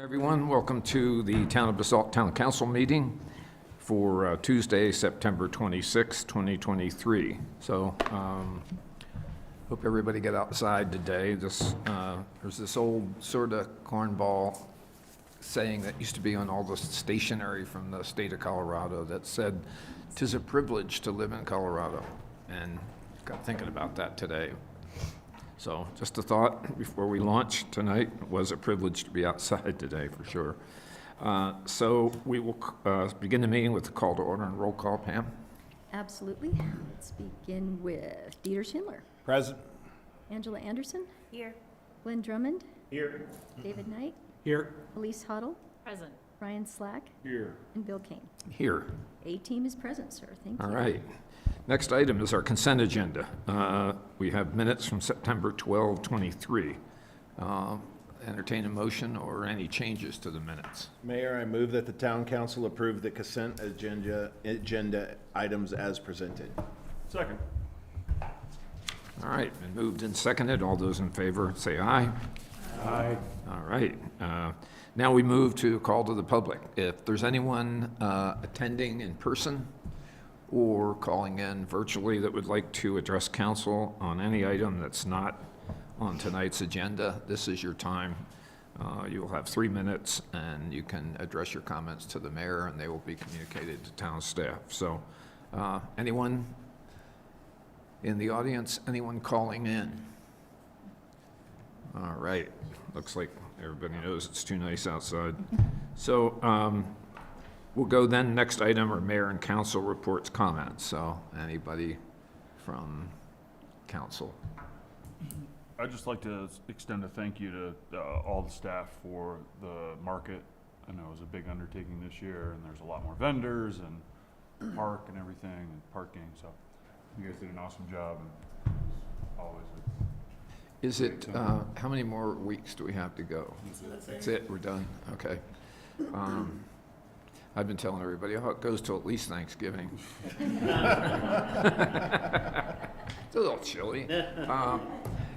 Everyone, welcome to the Town of Basalt Town Council meeting for Tuesday, September 26, 2023. So, hope everybody get outside today. There's this old sort of cornball saying that used to be on all the stationery from the state of Colorado that said, "'Tis a privilege to live in Colorado." And got thinking about that today. So just a thought before we launch tonight. It was a privilege to be outside today for sure. So we will begin the meeting with the call to order and roll call. Pam? Absolutely. Let's begin with Dieter Schindler. Present. Angela Anderson. Here. Glenn Drummond. Here. David Knight. Here. Elise Huddle. Present. Brian Slack. Here. And Bill Kane. Here. A-team is present, sir. Thank you. All right. Next item is our consent agenda. We have minutes from September 12, 23. Entertain a motion or any changes to the minutes. Mayor, I move that the town council approve the consent agenda items as presented. Second. All right, been moved and seconded. All those in favor, say aye. Aye. All right. Now we move to call to the public. If there's anyone attending in person or calling in virtually that would like to address council on any item that's not on tonight's agenda, this is your time. You'll have 3 minutes, and you can address your comments to the mayor, and they will be communicated to town staff. So anyone in the audience, anyone calling in? All right, looks like everybody knows it's too nice outside. So we'll go then, next item are mayor and council reports, comments. So anybody from council? I'd just like to extend a thank you to all the staff for the market. I know it was a big undertaking this year, and there's a lot more vendors and park and everything and parking. So you guys did an awesome job, and always. Is it, how many more weeks do we have to go? That's it, we're done, okay. I've been telling everybody, oh, it goes till at least Thanksgiving. It's a little chilly.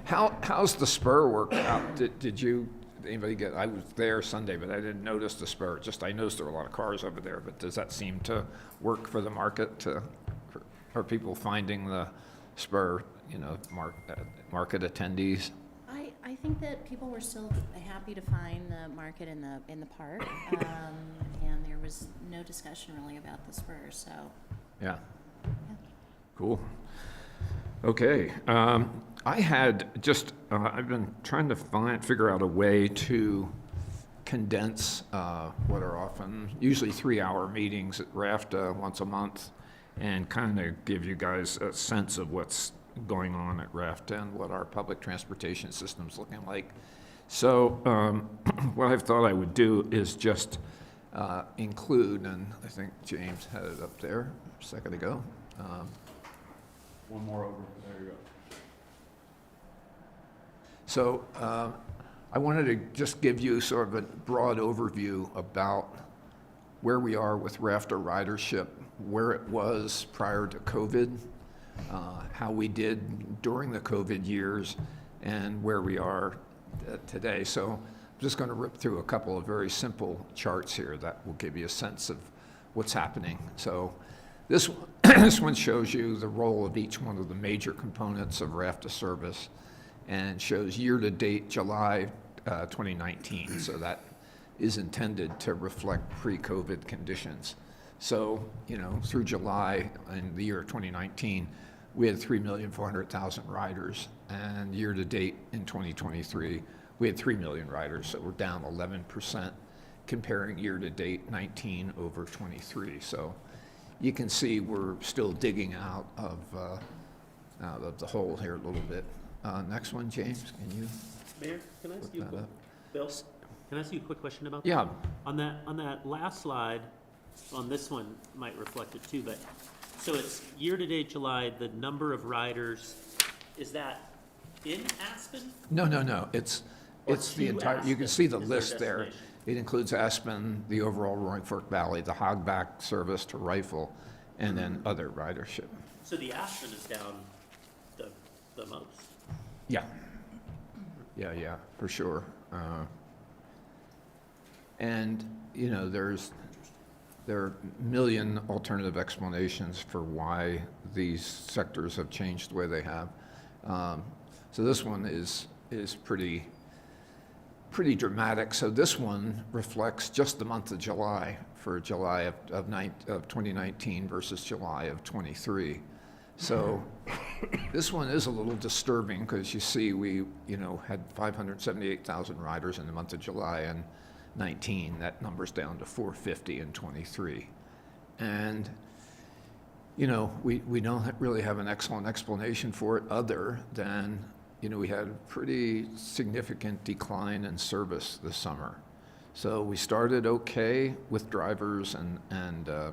How's the spur work out? Did anybody get, I was there Sunday, but I didn't notice the spur. Just, I noticed there were a lot of cars over there, but does that seem to work for the market? Are people finding the spur, market attendees? I think that people were still happy to find the market in the park, and there was no discussion really about the spur. So Yeah. Cool. Okay. I had just, I've been trying to figure out a way to condense what are often, usually 3-hour meetings at RAFTA once a month, and kind of give you guys a sense of what's going on at RAFTA and what our public transportation system's looking like. So what I've thought I would do is just include, and I think James had it up there a second ago. One more over. There you go. So I wanted to just give you sort of a broad overview about where we are with RAFTA ridership, where it was prior to COVID, how we did during the COVID years, and where we are today. So I'm just going to rip through a couple of very simple charts here that will give you a sense of what's happening. So this one shows you the role of each one of the major components of RAFTA service and shows year-to-date July 2019. So that is intended to reflect pre-COVID conditions. So, through July in the year 2019, we had 3,400,000 riders, and year-to-date in 2023, we had 3 million riders, so we're down 11% comparing year-to-date 19 over 23. So you can see we're still digging out of the hole here a little bit. Next one, James, can you? Mayor, can I ask you, Bill, can I ask you a quick question about that? Yeah. On that last slide, on this one might reflect it too, but, so it's year-to-date July, the number of riders, is that in Aspen? No. It's the to entire, you can see the Aspen is their list there. destination. It includes Aspen, the overall Roaring Fork Valley, the Hogback service to Rifle, and then other ridership. So the Aspen is down the most. Yeah, for sure. And, you know, there are a million alternative explanations for why these sectors have changed the way they have. So this one is pretty dramatic. So this one reflects just the month of July, for July of 2019 versus July of 23. So this one is a little disturbing because you see we, you know, had 578,000 riders in the month of July and 19. That number's down to 450 in 23. And, you know, we don't really have an excellent explanation for it other than, you know, we had a pretty significant decline in service this summer. So we started okay with drivers and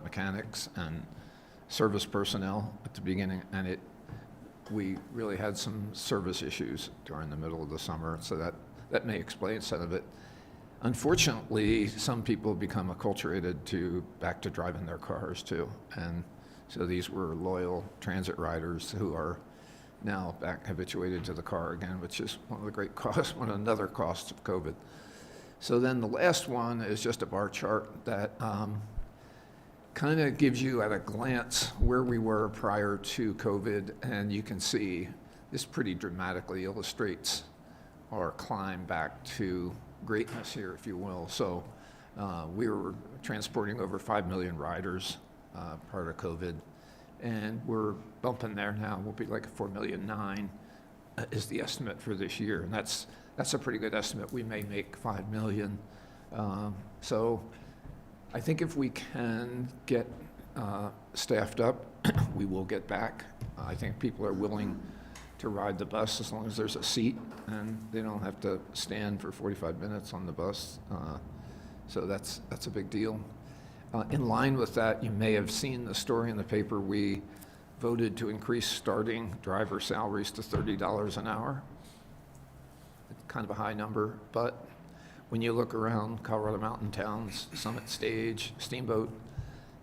mechanics and service personnel at the beginning, and we really had some service issues during the middle of the summer, so that may explain some of it. Unfortunately, some people become acculturated back to driving their cars too, and so these were loyal transit riders who are now back habituated to the car again, which is one of the great costs, another cost of COVID. So then the last one is just a bar chart that kind of gives you at a glance where we were prior to COVID, and you can see this pretty dramatically illustrates our climb back to greatness here, if you will. So we were transporting over 5 million riders prior to COVID, and we're bumping there now. We'll be like 4.9 million is the estimate for this year, and that's a pretty good estimate. We may make 5 million. So I think if we can get staffed up, we will get back. I think people are willing to ride the bus as long as there's a seat and they don't have to stand for 45 minutes on the bus. So that's a big deal. In line with that, you may have seen the story in the paper. We voted to increase starting driver salaries to $30 an hour. It's kind of a high number, but when you look around Colorado mountain towns, Summit Stage, Steamboat,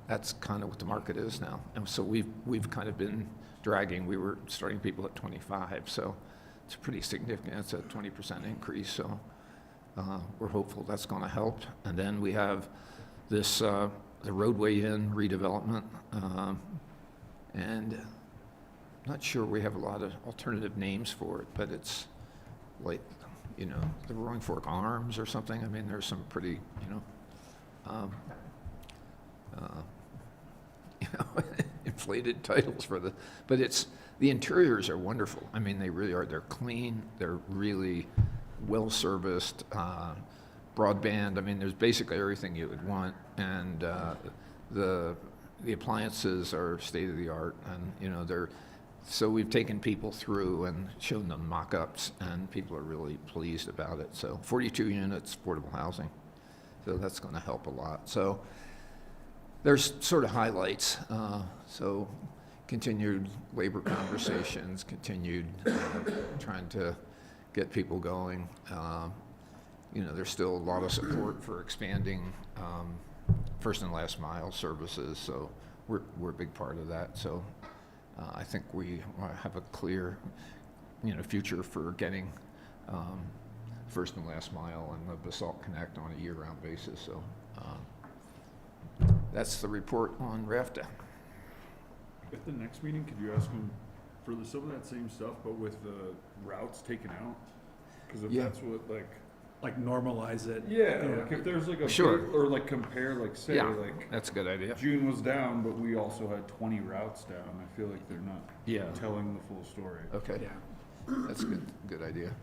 that's kind of what the market is now. And so we've kind of been dragging. We were starting people at 25, so it's pretty significant. It's a 20% increase, so we're hopeful that's going to help. And then we have this the roadway in redevelopment, and I'm not sure we have a lot of alternative names for it, but it's like, you know, the Roaring Fork Arms or something. I mean, there's some pretty, inflated titles for but the interiors are wonderful. I mean, they really are. They're clean. They're really well-serviced, broadband. I mean, there's basically everything you would want. And the appliances are state-of-the-art, and, so we've taken people through and shown them mock-ups, and people are really pleased about it. So 42 units, affordable housing. So that's going to help a lot. So there's sort of highlights. So continued labor conversations, continued trying to get people going. There's still a lot of support for expanding first and last mile services. So we're a big part of that. So I think we have a clear, future for getting first and last mile and the Basalt Connect on a year-round basis. So that's the report on RAFTA. At the next meeting, could you ask them for some of that same stuff, but with the routes taken out? Because if Yeah. that's what, Like normalize it. like if there's like a Sure. big, or compare, say, Yeah, that's a good idea. June was down, but we also had 20 routes down. I feel like they're not Yeah. telling the full story. Okay. Yeah. That's a good idea.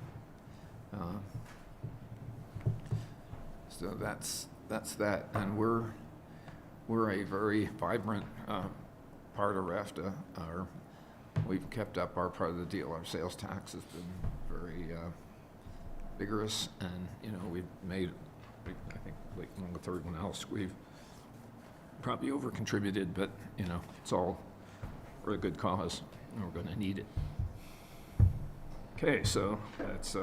So that's that, and we're a very vibrant part of RAFTA. We've kept up our part of the deal. Our sales tax has been very vigorous, and we've made, I think, like along with everyone else, we've probably over contributed, but it's all for a good cause, and we're going to need it. Okay, so that's,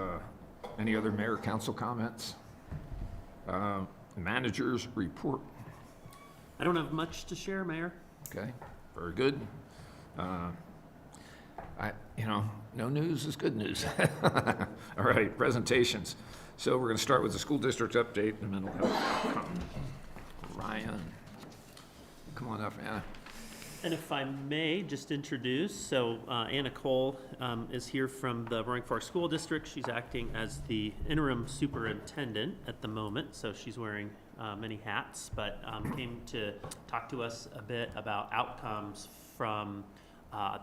any other mayor council comments? Managers report. I don't have much to share, Mayor. Okay, very good. No news is good news. All right, presentations. So we're going to start with the school district update and mental health outcome. Ryan, come on up, Anna. And if I may just introduce, so Anna Cole is here from the Roaring Fork School District. She's acting as the interim superintendent at the moment, so she's wearing many hats, but came to talk to us a bit about outcomes from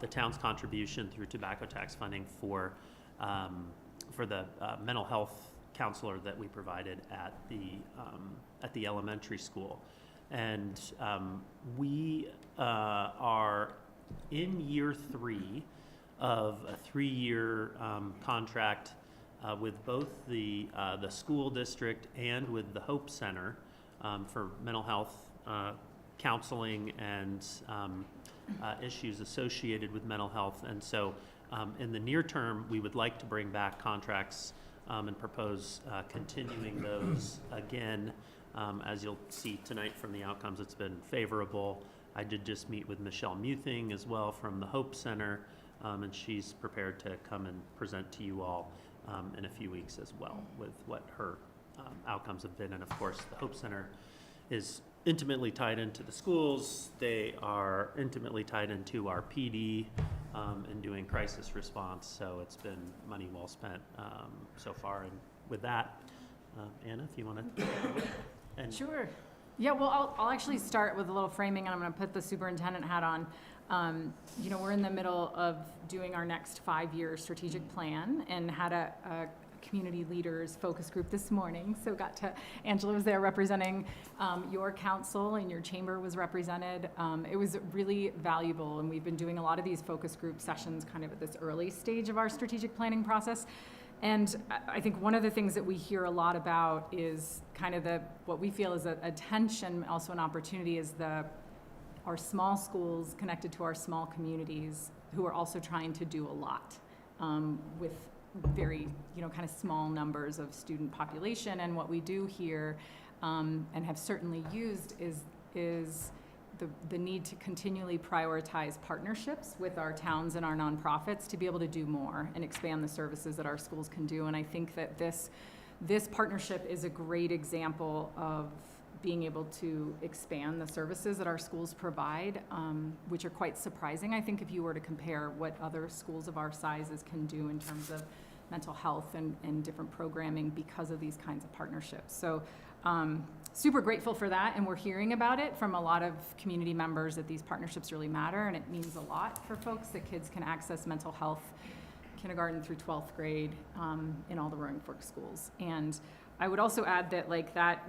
the town's contribution through tobacco tax funding for the mental health counselor that we provided at the elementary school. And we are in year 3 of a 3-year contract with both the school district and with the Hope Center for mental health counseling and issues associated with mental health. And so in the near term, we would like to bring back contracts and propose continuing those again. As you'll see tonight from the outcomes, it's been favorable. I did just meet with Michelle Muthing as well from the Hope Center, and she's prepared to come and present to you all in a few weeks as well with what her outcomes have been. And of course, the Hope Center is intimately tied into the schools. They are intimately tied into our PD in doing crisis response. So it's been money well spent so far. And with that, Anna, if you want to. Sure. Yeah, well, I'll actually start with a little framing, and I'm going to put the superintendent hat on. We're in the middle of doing our next 5-year strategic plan and had a community leaders focus group this morning. So Angela was there representing your council, and your chamber was represented. It was really valuable, and we've been doing a lot of these focus group sessions kind of at this early stage of our strategic planning process. And I think one of the things that we hear a lot about is kind of what we feel is a tension, also an opportunity, is our small schools connected to our small communities who are also trying to do a lot with very, kind of small numbers of student population. And what we do here and have certainly used is the need to continually prioritize partnerships with our towns and our nonprofits to be able to do more and expand the services that our schools can do. And I think that this partnership is a great example of being able to expand the services that our schools provide, which are quite surprising, I think, if you were to compare what other schools of our sizes can do in terms of mental health and different programming because of these kinds of partnerships. So super grateful for that, and we're hearing about it from a lot of community members that these partnerships really matter, and it means a lot for folks that kids can access mental health kindergarten through 12th grade in all the Roaring Fork schools. And I would also add that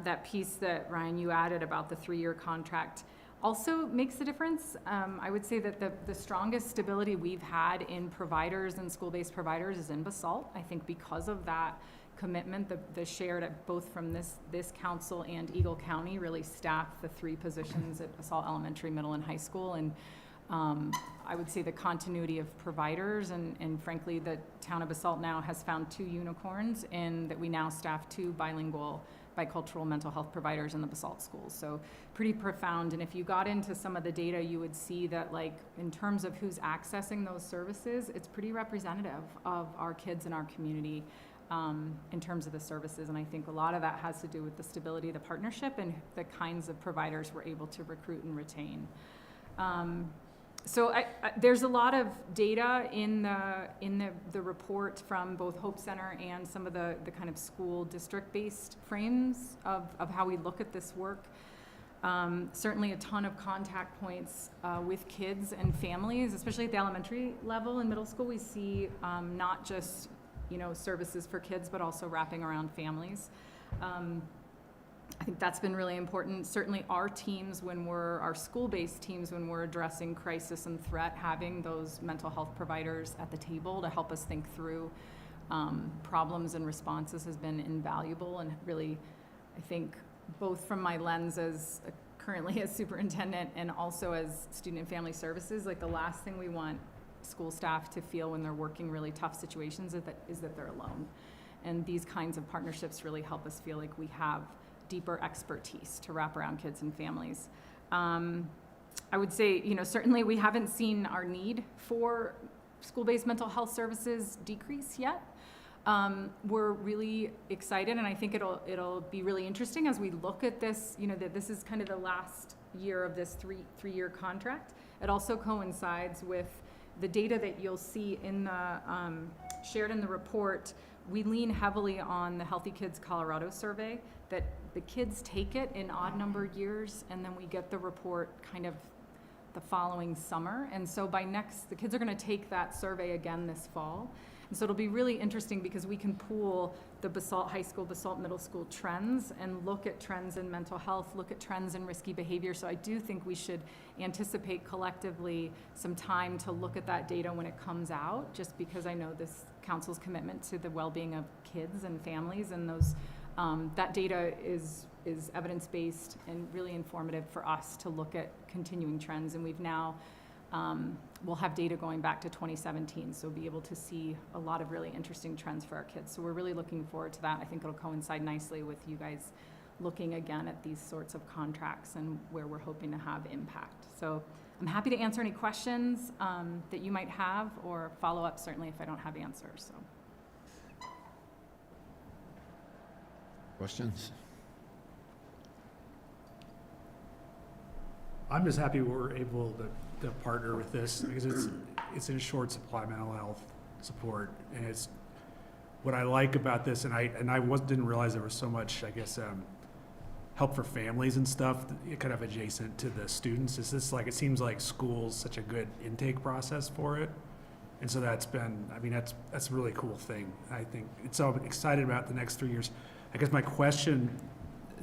that piece that, Ryan, you added about the 3-year contract also makes a difference. I would say that the strongest stability we've had in providers and school-based providers is in Basalt. I think because of that commitment, the shared both from this council and Eagle County really staffed the 3 positions at Basalt Elementary, Middle, and High School. And I would say the continuity of providers and frankly, the town of Basalt now has found 2 unicorns in that we now staff 2 bicultural mental health providers in the Basalt schools. So pretty profound. And if you got into some of the data, you would see that in terms of who's accessing those services, it's pretty representative of our kids in our community in terms of the services. And I think a lot of that has to do with the stability of the partnership and the kinds of providers we're able to recruit and retain. So there's a lot of data in the report from both Hope Center and some of the kind of school district-based frames of how we look at this work. Certainly a ton of contact points with kids and families, especially at the elementary level and middle school. We see not just services for kids, but also wrapping around families. I think that's been really important. Certainly our teams, our school-based teams, when we're addressing crisis and threat, having those mental health providers at the table to help us think through problems and responses has been invaluable. And really, I think both from my lens as currently as superintendent and also as student and family services, the last thing we want school staff to feel when they're working really tough situations is that they're alone. And these kinds of partnerships really help us feel like we have deeper expertise to wrap around kids and families. I would say, certainly we haven't seen our need for school-based mental health services decrease yet. We're really excited, and I think it'll be really interesting as we look at this, that this is kind of the last year of this three-year contract. It also coincides with the data that you'll see in the, shared in the report. We lean heavily on the Healthy Kids Colorado survey, that the kids take it in odd numbered years, and then we get the report kind of the following summer. And so the kids are gonna take that survey again this fall. And so it'll be really interesting because we can pool the Basalt High School, Basalt Middle School trends and look at trends in mental health, look at trends in risky behavior. So I do think we should anticipate collectively some time to look at that data when it comes out, just because I know this council's commitment to the well-being of kids and families, and those that data is evidence-based and really informative for us to look at continuing trends. And we've now we'll have data going back to 2017, so be able to see a lot of really interesting trends for our kids. So we're really looking forward to that. I think it'll coincide nicely with you guys looking again at these sorts of contracts and where we're hoping to have impact. So I'm happy to answer any questions that you might have, or follow up certainly if I don't have answers. So. Questions? I'm just happy we're able to partner with this because it's in short supply mental health support, and it's what I like about this. And I didn't realize there was so much, I guess, help for families and stuff, kind of adjacent to the students. It's just like, it seems like school's such a good intake process for it. And so that's a really cool thing. I think it's so excited about the next 3 years. I guess my question,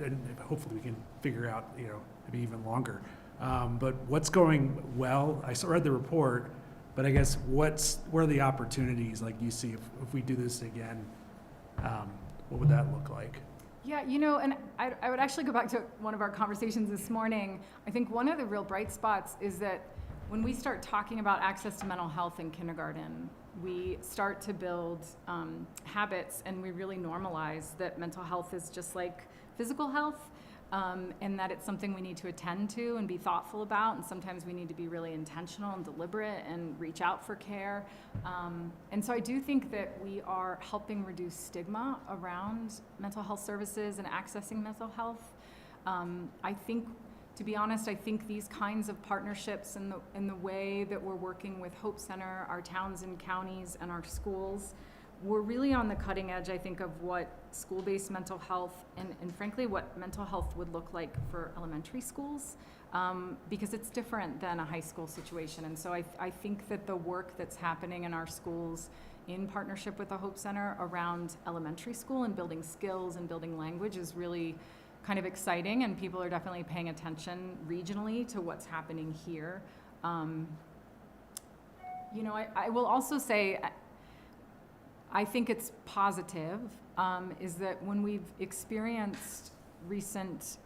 and hopefully we can figure out, maybe even longer, but what's going well? I read the report, but I guess what are the opportunities like you see if we do this again? What would that look like? Yeah, and I would actually go back to one of our conversations this morning. I think one of the real bright spots is that when we start talking about access to mental health in kindergarten, we start to build habits, and we really normalize that mental health is just like physical health, and that it's something we need to attend to and be thoughtful about, and sometimes we need to be really intentional and deliberate and reach out for care. And so I do think that we are helping reduce stigma around mental health services and accessing mental health. I think, to be honest, I think these kinds of partnerships and the way that we're working with Hope Center, our towns and counties, and our schools, we're really on the cutting edge, I think, of what school-based mental health and frankly what mental health would look like for elementary schools, because it's different than a high school situation. And so I think that the work that's happening in our schools in partnership with the Hope Center around elementary school and building skills and building language is really kind of exciting, and people are definitely paying attention regionally to what's happening here. I will also say, I think it's positive, is that when we've experienced recent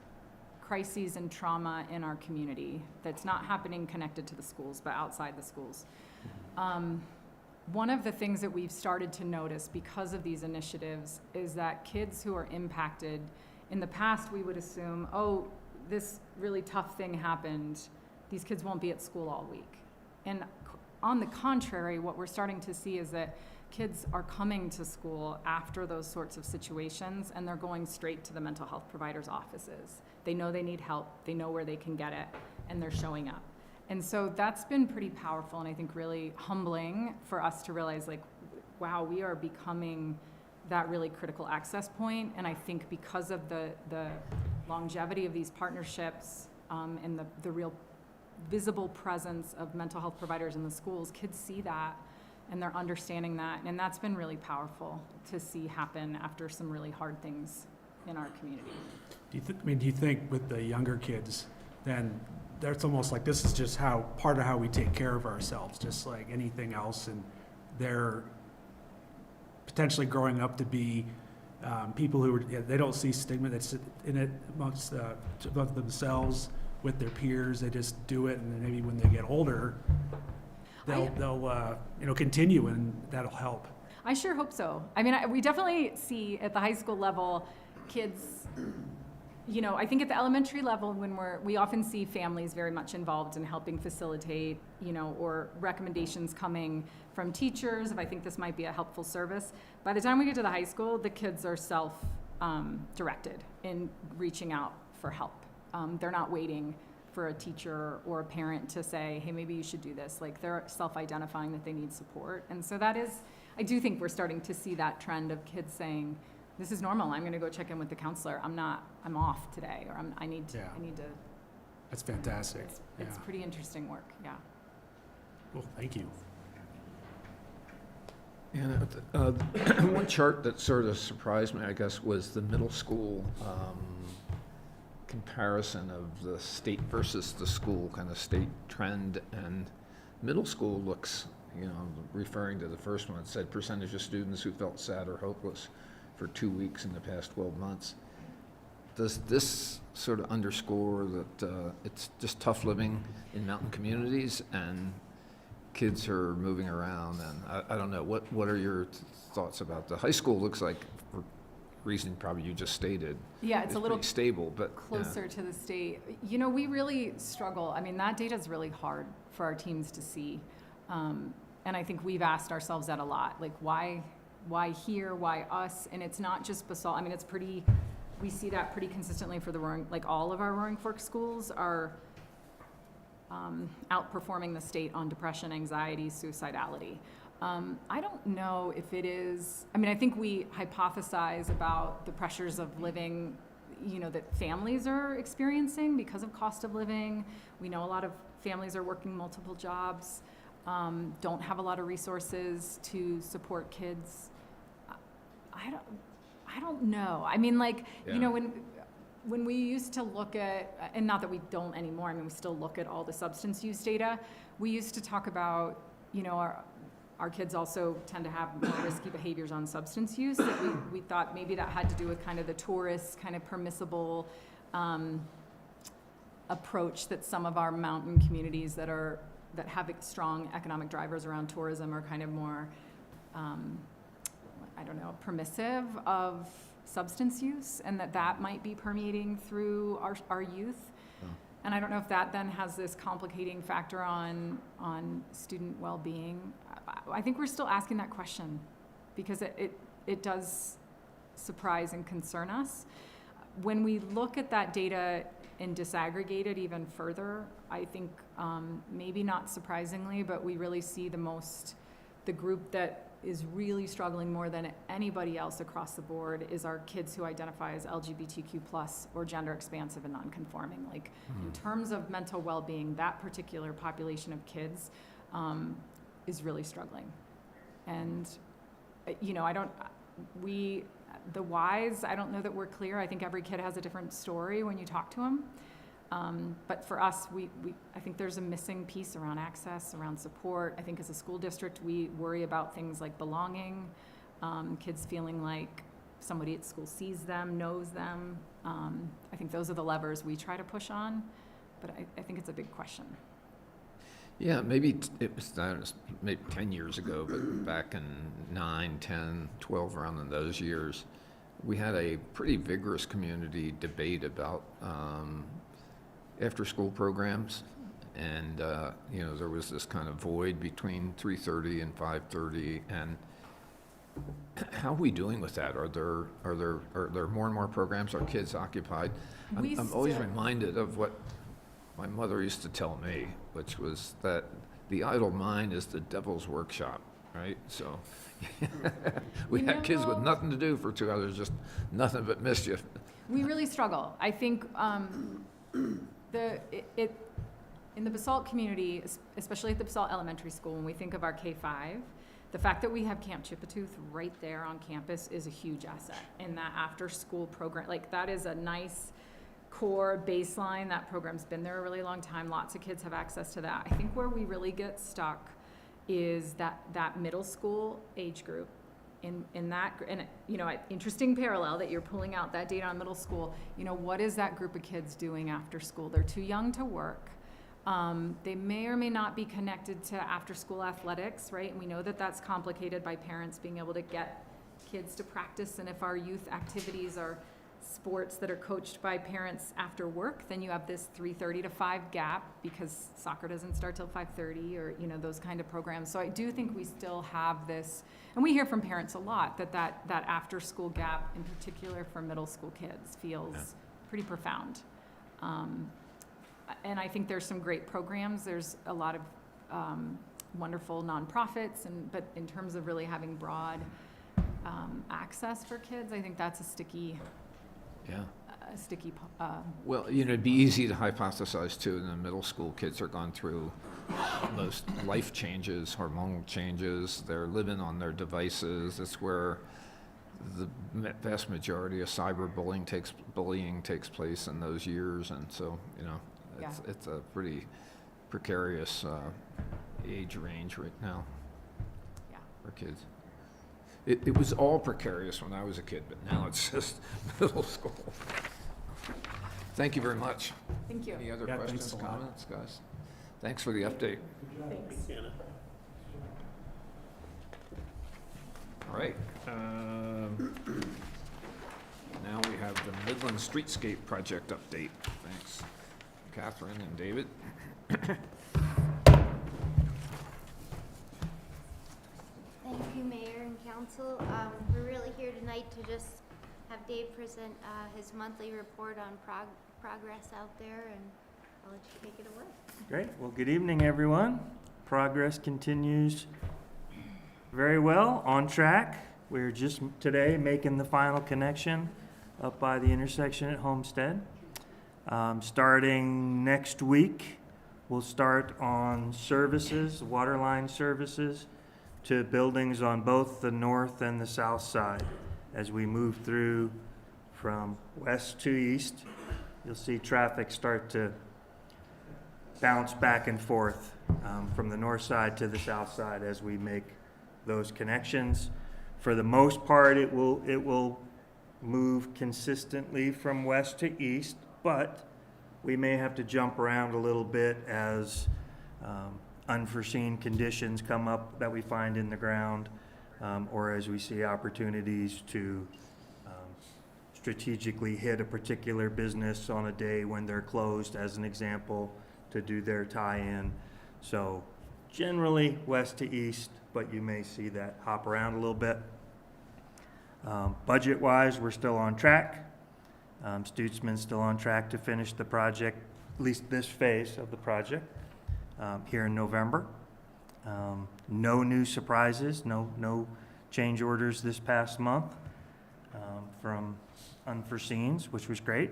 crises and trauma in our community that's not happening connected to the schools, but outside the schools, one of the things that we've started to notice because of these initiatives is that kids who are impacted, in the past we would assume, oh, this really tough thing happened, these kids won't be at school all week. And on the contrary, what we're starting to see is that kids are coming to school after those sorts of situations, and they're going straight to the mental health providers' offices. They know they need help, they know where they can get it, and they're showing up. And so that's been pretty powerful, and I think really humbling for us to realize, like, wow, we are becoming that really critical access point. And I think because of the longevity of these partnerships and the real visible presence of mental health providers in the schools, kids see that and they're understanding that, and that's been really powerful to see happen after some really hard things in our community. Do you think with the younger kids, then that's almost like this is just part of how we take care of ourselves, just like anything else, and they're potentially growing up to be people who they don't see stigma that's in it amongst themselves with their peers. They just do it, and then maybe when they get older, they'll continue, and that'll help. I sure hope so. I mean, we definitely see at the high school level kids you know, I think at the elementary level, when we often see families very much involved in helping facilitate, you know, or recommendations coming from teachers, if I think this might be a helpful service. By the time we get to the high school, the kids are directed in reaching out for help. They're not waiting for a teacher or a parent to say, hey, maybe you should do this. Like, they're self-identifying that they need support. And so that is, I do think we're starting to see that trend of kids saying, this is normal, I'm gonna go check in with the counselor, I'm off today, or I need to. That's fantastic. It's pretty interesting work, yeah. Cool, thank you. And one chart that sort of surprised me, I guess, was the middle school comparison of the state versus the school, kind of state trend. And middle school looks, you know, referring to the first one, it said percentage of students who felt sad or hopeless for 2 weeks in the past 12 months. Does this sort of underscore that it's just tough living in mountain communities and kids are moving around? And I don't know, what are your thoughts about the high school? Looks like, for reason probably you just stated, Yeah, it's a little pretty stable, but closer to the state. You know, we really struggle. I mean, that data is really hard for our teams to see. And I think we've asked ourselves that a lot, like why here, why us? And it's not just Basalt. I mean, we see that pretty consistently for the Roaring, like all of our Roaring Fork schools are outperforming the state on depression, anxiety, suicidality. I don't know if it is, I mean, I think we hypothesize about the pressures of living, you know, that families are experiencing because of cost of living. We know a lot of families are working multiple jobs, don't have a lot of resources to support kids. I don't know. I mean, like, you know, when we used to look at, and not that we don't anymore, I mean, we still look at all the substance use data, we used to talk about, you know, our kids also tend to have more risky behaviors on substance use, that we thought maybe that had to do with kind of the tourist, kind of permissible approach that some of our mountain communities that have strong economic drivers around tourism are kind of more, I don't know, permissive of substance use, and that might be permeating through our youth. Oh. And I don't know if that then has this complicating factor on student well-being. I think we're still asking that question because it does surprise and concern us. When we look at that data and disaggregate it even further, I think maybe not surprisingly, but we really see the group that is really struggling more than anybody else across the board is our kids who identify as LGBTQ+ or gender expansive and non-conforming. Like, in terms of mental well-being, that particular population of kids is really struggling. And, you know, the whys, I don't know that we're clear. I think every kid has a different story when you talk to them. But for us, I think there's a missing piece around access, around support. I think as a school district, we worry about things like belonging, kids feeling like somebody at school sees them, knows them. I think those are the levers we try to push on, but I think it's a big question. yeah, maybe it was, I don't know, maybe 10 years ago, but back in 9, 10, 12, around in those years, we had a pretty vigorous community debate about after-school programs, and you know, there was this kind of void between 3:30 and 5:30, and how are we doing with that? Are there more and more programs? Are kids occupied? I'm always reminded of what my mother used to tell me, which was that the idle mind is the devil's workshop, right? So we had kids with nothing to do for 2 hours, just nothing but mischief. We really struggle. I think in the Basalt community, especially at the Basalt Elementary School, when we think of our K-5, the fact that we have Camp Chippewa right there on campus is a huge asset. And that after-school program, like, that is a nice core baseline. That program's been there a really long time. Lots of kids have access to that. I think where we really get stuck is that middle school age group. In that, and you know, interesting parallel that you're pulling out that data on middle school. You know, what is that group of kids doing after school? They're too young to work. They may or may not be connected to after-school athletics, right? And we know that that's complicated by parents being able to get kids to practice. And if our youth activities are sports that are coached by parents after work, then you have this 3:30 to 5 gap because soccer doesn't start till 5:30, or, you know, those kind of programs. So I do think we still have this, and we hear from parents a lot that after-school gap, in particular for middle school kids, feels pretty profound. And I think there's some great programs. There's a lot of wonderful nonprofits, but in terms of really having broad access for kids, I think that's a sticky. Yeah. Well, You know, it'd be easy to hypothesize too, the middle school kids are going through most life changes, hormonal changes. They're living on their devices. That's where the vast majority of cyberbullying takes place in those years. And so, you know, it's a pretty precarious age range right now for kids. It was all precarious when I was a kid, but now it's just middle school. Thank you very much. thank you. Any other Yeah, thanks questions, a lot. comments, guys? Thanks for the update. Thanks. Anna. All right. Now we have the Midland Streetscape Project update. Thanks, Catherine and David. Thank you, Mayor and Council. We're really here tonight to just have Dave present his monthly report on progress out there, and I'll let you take it away. Great. Well, good evening, everyone. Progress continues very well, on track. We're just today making the final connection up by the intersection at Homestead. Starting next week, we'll start on services, water line services, to buildings on both the north and the south side. As we move through from west to east, you'll see traffic start to bounce back and forth from the north side to the south side as we make those connections. For the most part, it will move consistently from west to east, but we may have to jump around a little bit as unforeseen conditions come up that we find in the ground, or as we see opportunities to strategically hit a particular business on a day when they're closed, as an example, to do their tie-in. So generally west to east, but you may see that hop around a little bit. Budget-wise, we're still on track. Stutzman's still on track to finish the project, at least this phase of the project, here in November. No new surprises, no change orders this past month from unforeseens, which was great.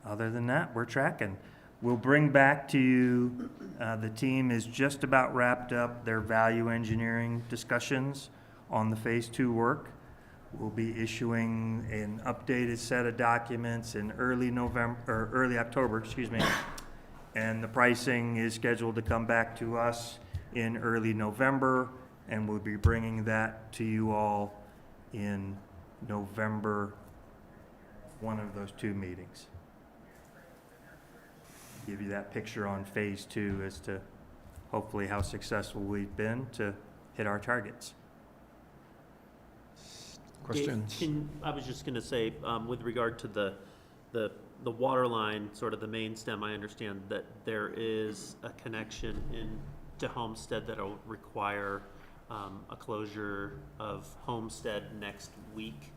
Other than that, we're tracking. We'll bring back to you, the team is just about wrapped up their value engineering discussions on the Phase 2 work. We'll be issuing an updated set of documents in early October, and the pricing is scheduled to come back to us in early November, and we'll be bringing that to you all in November, one of those two meetings. Give you that picture on Phase 2 as to hopefully how successful we've been to hit our targets. Questions? I was just gonna say, with regard to the water line, sort of the main stem, I understand that there is a connection to Homestead that'll require a closure of Homestead next week,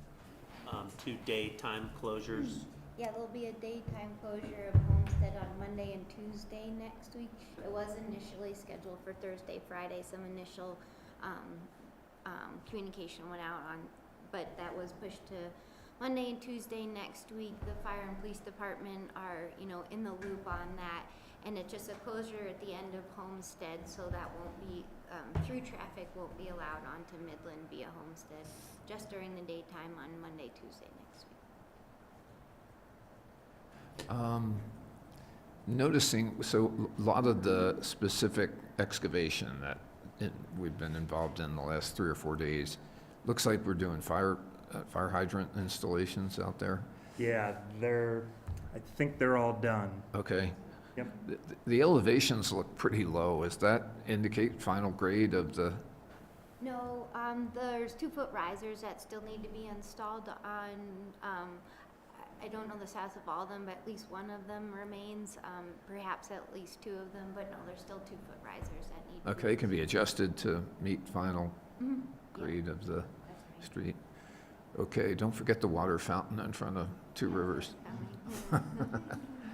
2 daytime closures. Yeah, there'll be a daytime closure of Homestead on Monday and Tuesday next week. It was initially scheduled for Thursday, Friday. Some initial communication went out on, but that was pushed to Monday and Tuesday next week. The fire and police department are, in the loop on that, and it's just a closure at the end of Homestead, so that won't be through traffic won't be allowed onto Midland via Homestead, just during the daytime on Monday, Tuesday next week. Noticing, so a lot of the specific excavation that we've been involved in the last 3 or 4 days, looks like we're doing fire hydrant installations out there. Yeah, I think they're all done. Okay. Yep. The elevations look pretty low. Does that indicate final grade of the No, there's 2-foot risers that still need to be installed on, I don't know the status of all of them, but at least one of them remains, perhaps at least 2 of them, but no, there's still 2-foot risers that need to be. Okay, can be adjusted to meet final Mhm. grade of the That's right. street. Okay, don't forget the water fountain in front of Two Rivers.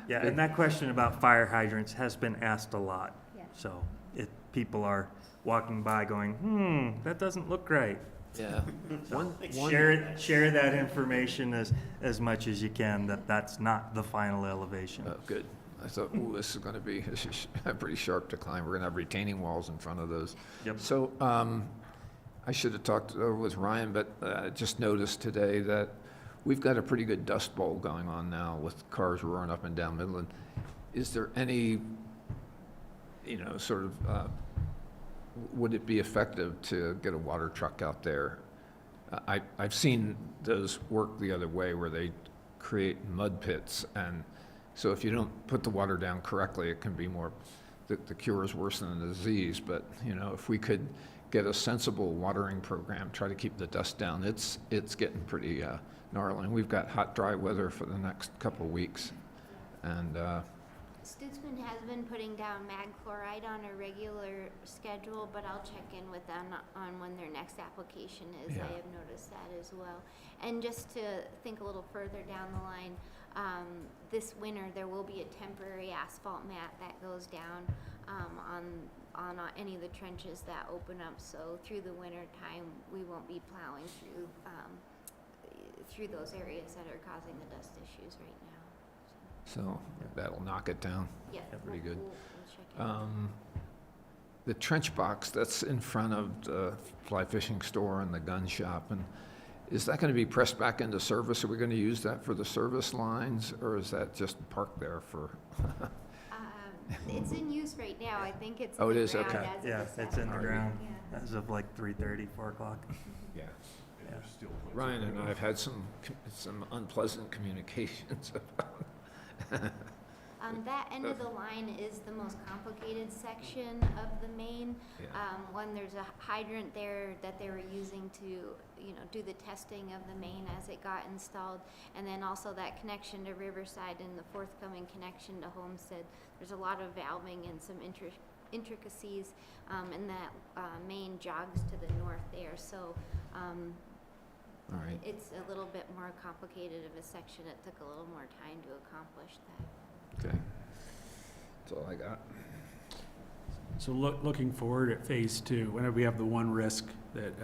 Yeah, and that question about fire hydrants has been asked a lot. Yeah. So people are walking by going, that doesn't look right. Yeah. Share that information as much as you can, that's not the final elevation. Oh, good. I thought, ooh, this is gonna be a pretty sharp decline. We're gonna have retaining walls in front of those. Yep. So, I should have talked with Ryan, but I just noticed today that we've got a pretty good dust bowl going on now with cars roaring up and down Midland. Is there any, sort of, would it be effective to get a water truck out there? I've seen those work the other way where they create mud pits, and so if you don't put the water down correctly, it can be more, the cure is worse than the disease. But, if we could get a sensible watering program, try to keep the dust down, it's getting pretty gnarly. And we've got hot, dry weather for the next couple of weeks. And, Stutzman has been putting down mag chloride on a regular schedule, but I'll check in with them on when their next application is. Yeah. I have noticed that as well. And just to think a little further down the line, this winter there will be a temporary asphalt mat that goes down on any of the trenches that open up. So through the winter time, we won't be plowing through those areas that are causing the dust issues right now. so that'll knock it down. Yeah, Pretty good. We'll check in. The trench box that's in front of the fly fishing store and the gun shop, and is that going to be pressed back into service? Are we going to use that for the service lines, or is that just parked there for? It's in use right now. I think it's Oh, in it the is? ground Okay. as of Yeah, this it's in the afternoon. ground Yeah. as of like 3:30, 4 o'clock. Yeah. And there's still places Ryan and to I go. have had some unpleasant communications about. That end of the line is the most complicated section of the main. Yeah. When there's a hydrant there that they were using to, do the testing of the main as it got installed. And then also that connection to Riverside and the forthcoming connection to Homestead. There's a lot of valving and some intricacies, and that main jogs to the north there. So All right. it's a little bit more complicated of a section. It took a little more time to accomplish that. Okay. That's all I got. So looking forward at phase 2, whenever we have the one risk that,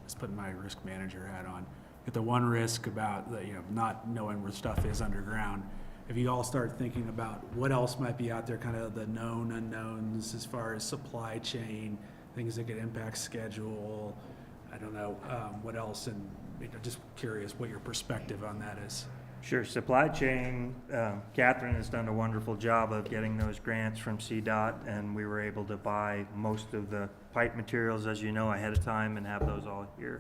let's put my risk manager hat on, get the one risk about the, not knowing where stuff is underground. If you all start thinking about what else might be out there, kind of the known unknowns as far as supply chain, things that could impact schedule, I don't know, what else, and just curious what your perspective on that is. Sure, supply chain, Catherine has done a wonderful job of getting those grants from CDOT, and we were able to buy most of the pipe materials, as you know, ahead of time and have those all here.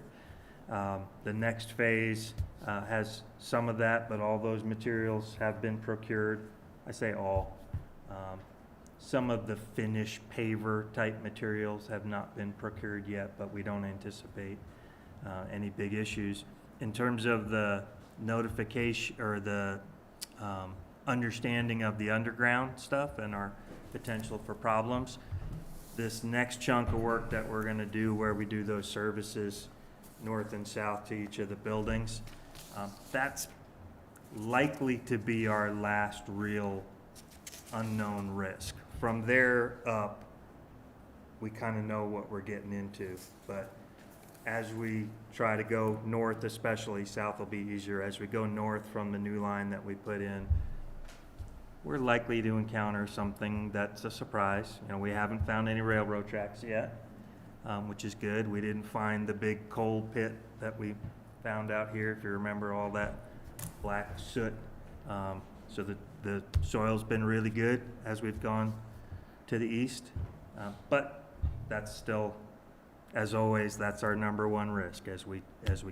The next phase has some of that, but all those materials have been procured. I say all. Some of the finished paver type materials have not been procured yet, but we don't anticipate any big issues. In terms of the notification or the understanding of the underground stuff and our potential for problems, this next chunk of work that we're gonna do where we do those services north and south to each of the buildings, that's likely to be our last real unknown risk. From there up, we kind of know what we're getting into, but as we try to go north, especially, south will be easier. As we go north from the new line that we put in, we're likely to encounter something that's a surprise. We haven't found any railroad tracks yet, which is good. We didn't find the big coal pit that we found out here, if you remember all that black soot. So the soil's been really good as we've gone to the east, but that's still, as always, that's our number one risk as we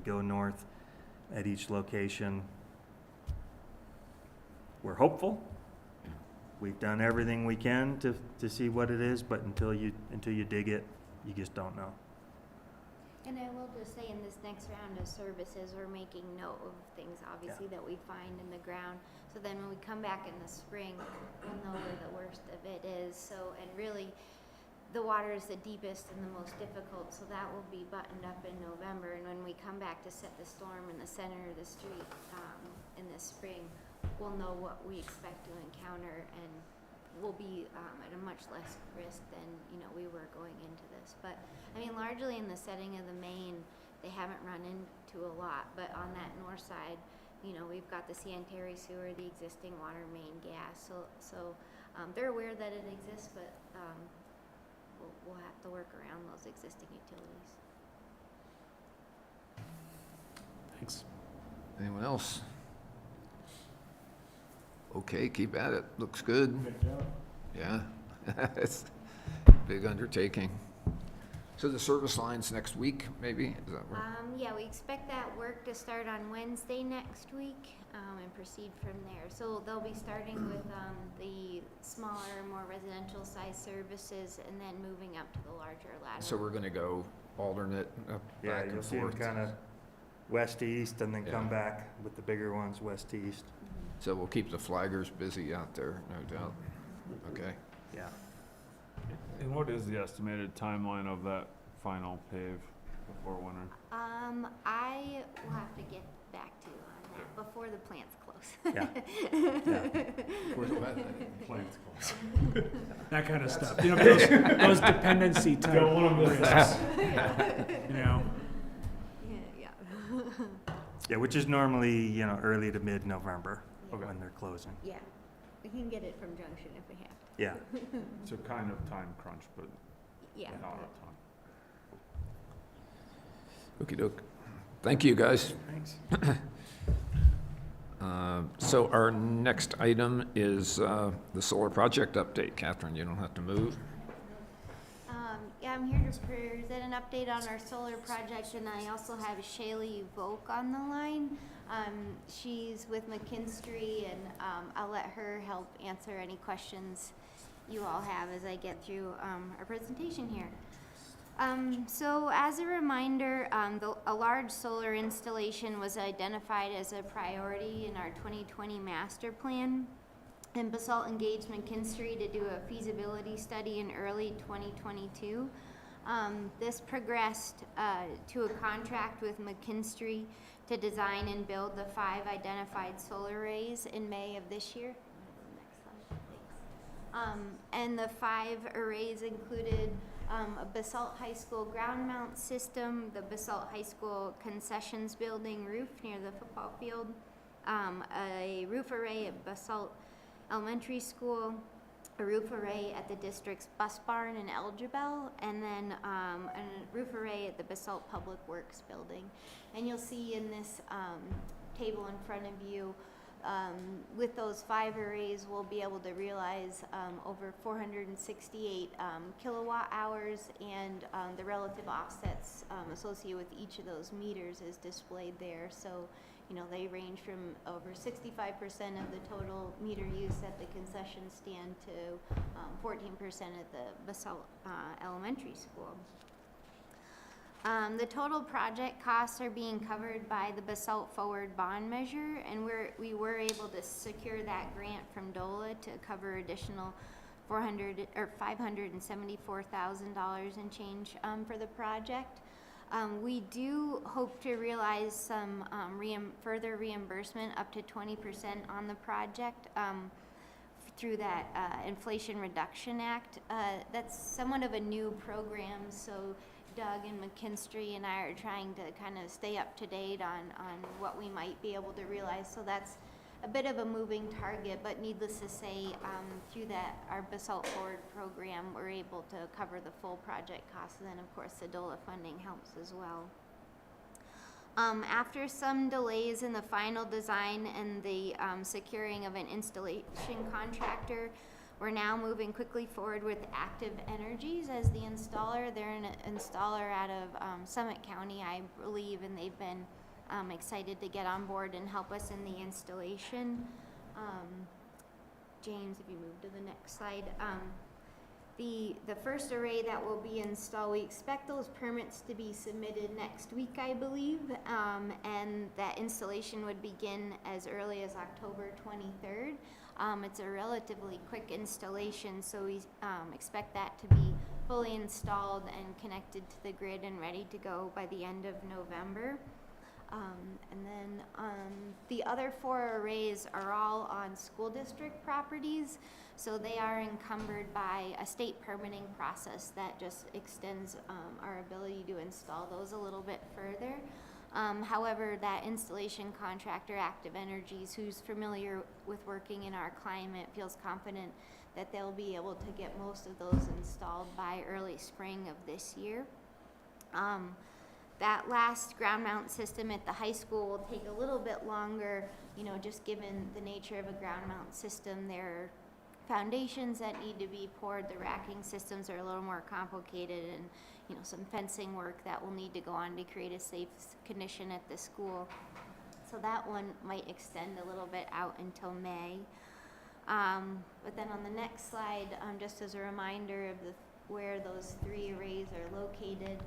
go north at each location. We're hopeful. We've done everything we can to see what it is, but until you dig it, you just don't know. And I will just say in this next round of services, we're making note of things obviously that we find in the ground. So then when we come back in the spring, we'll know where the worst of it is. So, and really, the water is the deepest and the most difficult, so that will be buttoned up in November. And when we come back to set the storm in the center of the street in the spring, we'll know what we expect to encounter, and we'll be at a much less risk than we were going into this. But I mean, largely in the setting of the main, they haven't run into a lot. But on that north side, we've got the sanitary sewer, the existing water main, gas. So they're aware that it exists, but we'll have to work around those existing utilities. Thanks. Anyone else? Okay, keep at it. Looks good. Good job. Yeah, it's a big undertaking. So the service lines next week, maybe? Is that right? Yeah, we expect that work to start on Wednesday next week and proceed from there. So they'll be starting with the smaller, more residential size services and then moving up to the larger lateral. So we're gonna go alternate up, Yeah, back you'll and see them forth. kind of west to east and then come Yeah. back with the bigger ones west to east. So we'll keep the flaggers busy out there, no doubt. Okay. Yeah. And what is the estimated timeline of that final pave before winter? I will have to get back to you on that before the plant's close. Yeah. Plant's close. That kind of stuff. Those dependency type risks. Yeah. Yeah, which is normally, early to mid-November Okay. when they're closing. Yeah. We can get it from Junction if we have to. Yeah. So kind of time crunch, but Yeah. not a ton. Okey-doke. Thank you, guys. Thanks. So our next item is the solar project update. Catherine, you don't have to move. Yeah, I'm here to present an update on our solar project, and I also have Shaylee Volk on the line. She's with McKinstry, and I'll let her help answer any questions you all have as I get through our presentation here. So as a reminder, a large solar installation was identified as a priority in our 2020 master plan. And Basalt engaged McKinstry to do a feasibility study in early 2022. This progressed to a contract with McKinstry to design and build the 5 identified solar arrays in May of this year. Next slide, thanks. And the 5 arrays included a Basalt High School ground mount system, the Basalt High School concessions building roof near the football field, a roof array at Basalt Elementary School, a roof array at the district's bus barn in Elgibel, and then a roof array at the Basalt Public Works building. And you'll see in this table in front of you, with those 5 arrays, we'll be able to realize over 468 kilowatt hours, and the relative offsets associated with each of those meters is displayed there. So, they range from over 65% of the total meter use at the concession stand to 14% at the Basalt Elementary School. The total project costs are being covered by the Basalt Forward Bond Measure, and we were able to secure that grant from DOLA to cover additional $574,000 and change for the project. We do hope to realize some further reimbursement up to 20% on the project through that Inflation Reduction Act. That's somewhat of a new program, so Doug and McKinstry and I are trying to kind of stay up to date on what we might be able to realize. So that's a bit of a moving target, but needless to say, through that, our Basalt Forward program, we're able to cover the full project costs, and then of course the DOLA funding helps as well. After some delays in the final design and the securing of an installation contractor, we're now moving quickly forward with Active Energies as the installer. They're an installer out of Summit County, I believe, and they've been excited to get on board and help us in the installation. James, if you move to the next slide. The first array that will be installed, we expect those permits to be submitted next week, I believe, and that installation would begin as early as October 23rd. It's a relatively quick installation, so we expect that to be fully installed and connected to the grid and ready to go by the end of November. And then the other 4 arrays are all on school district properties, so they are encumbered by a state permitting process that just extends our ability to install those a little bit further. However, that installation contractor, Active Energies, who's familiar with working in our climate, feels confident that they'll be able to get most of those installed by early spring of this year. That last ground mount system at the high school will take a little bit longer, you know, just given the nature of a ground mount system. There are foundations that need to be poured. The racking systems are a little more complicated, and, you know, some fencing work that will need to go on to create a safe condition at the school. So that one might extend a little bit out until May. But then on the next slide, just as a reminder of where those 3 arrays are located,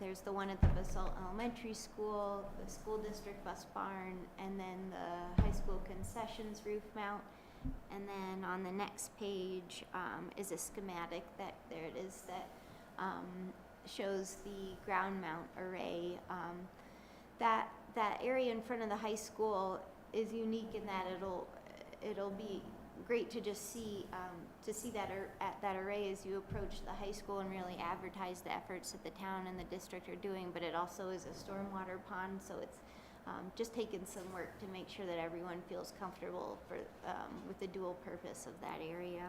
there's the one at the Basalt Elementary School, the school district bus barn, and then the high school concessions roof mount. And then on the next page is a schematic that, there it is, that shows the ground mount array. That area in front of the high school is unique in that it'll be great to just see that array as you approach the high school and really advertise the efforts that the town and the district are doing. But it also is a stormwater pond, so it's just taken some work to make sure that everyone feels comfortable with the dual purpose of that area.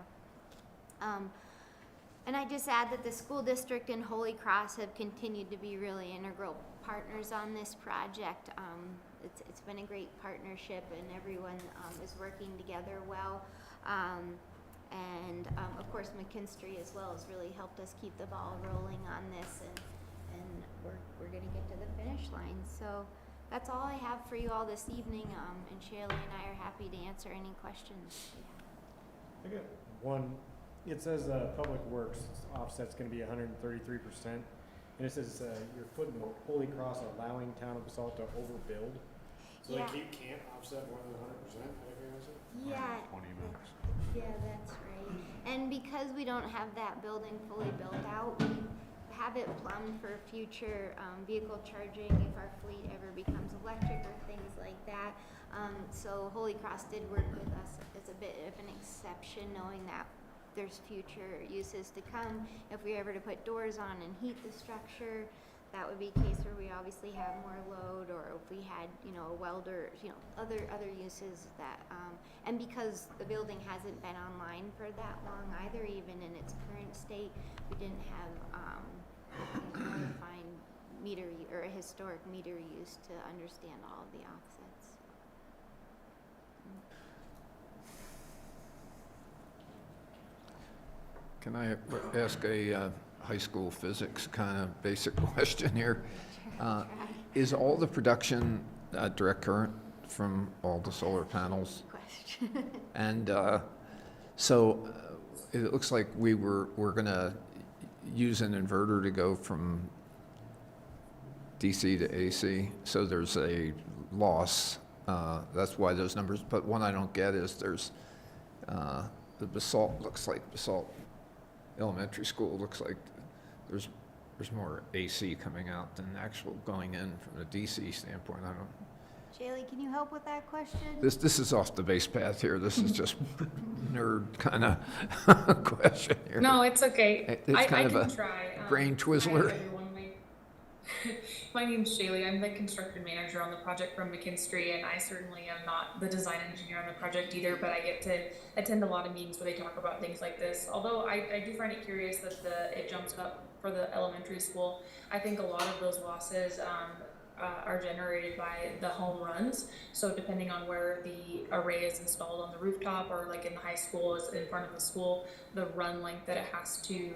And I just add that the school district and Holy Cross have continued to be really integral partners on this project. It's been a great partnership, and everyone is working together well. And of course, McKinstry as well has really helped us keep the ball rolling on this, and we're going to get to the finish line. So that's all I have for you all this evening, and Shaylee and I are happy to answer any questions. I got one. It says Public Works offset's going to be 133%, and it says your footnote, Holy Cross allowing Town of Basalt to overbuild. So Yeah. they can't offset more than 100%. Yeah. 20 minutes. Yeah, that's right. And because we don't have that building fully built out, we have it plumbed for future vehicle charging if our fleet ever becomes electric or things like that. So Holy Cross did work with us as a bit of an exception, knowing that there's future uses to come. If we were ever to put doors on and heat the structure, that would be a case where we obviously have more load, or if we had, you know, a welder, you know, other uses that, and because the building hasn't been online for that long either, even in its current state, we didn't have a defined meter or a historic meter use to understand all of the offsets. Can I ask a high school physics kind of basic question here? Is all the production direct current from all the solar panels? Question. And so it looks like we're going to use an inverter to go from DC to AC. So there's a loss. That's why those numbers. But one I don't get is there's the Basalt, looks like Basalt Elementary School looks like there's more AC coming out than actual going in from the DC standpoint. I don't. Shaylee, can you help with that question? This is off the base path here. This is just nerd kind of question here. No, it's okay. It's I kind of can a try. brain twizzler. Hi, everyone. My name's Shaylee. I'm the construction manager on the project from McKinstry, and I certainly am not the design engineer on the project either, but I get to attend a lot of meetings where they talk about things like this. Although I do find it curious that it jumps up for the elementary school. I think a lot of those losses are generated by the home runs. So depending on where the array is installed on the rooftop, or like in the high school is in front of the school, the run length that it has to,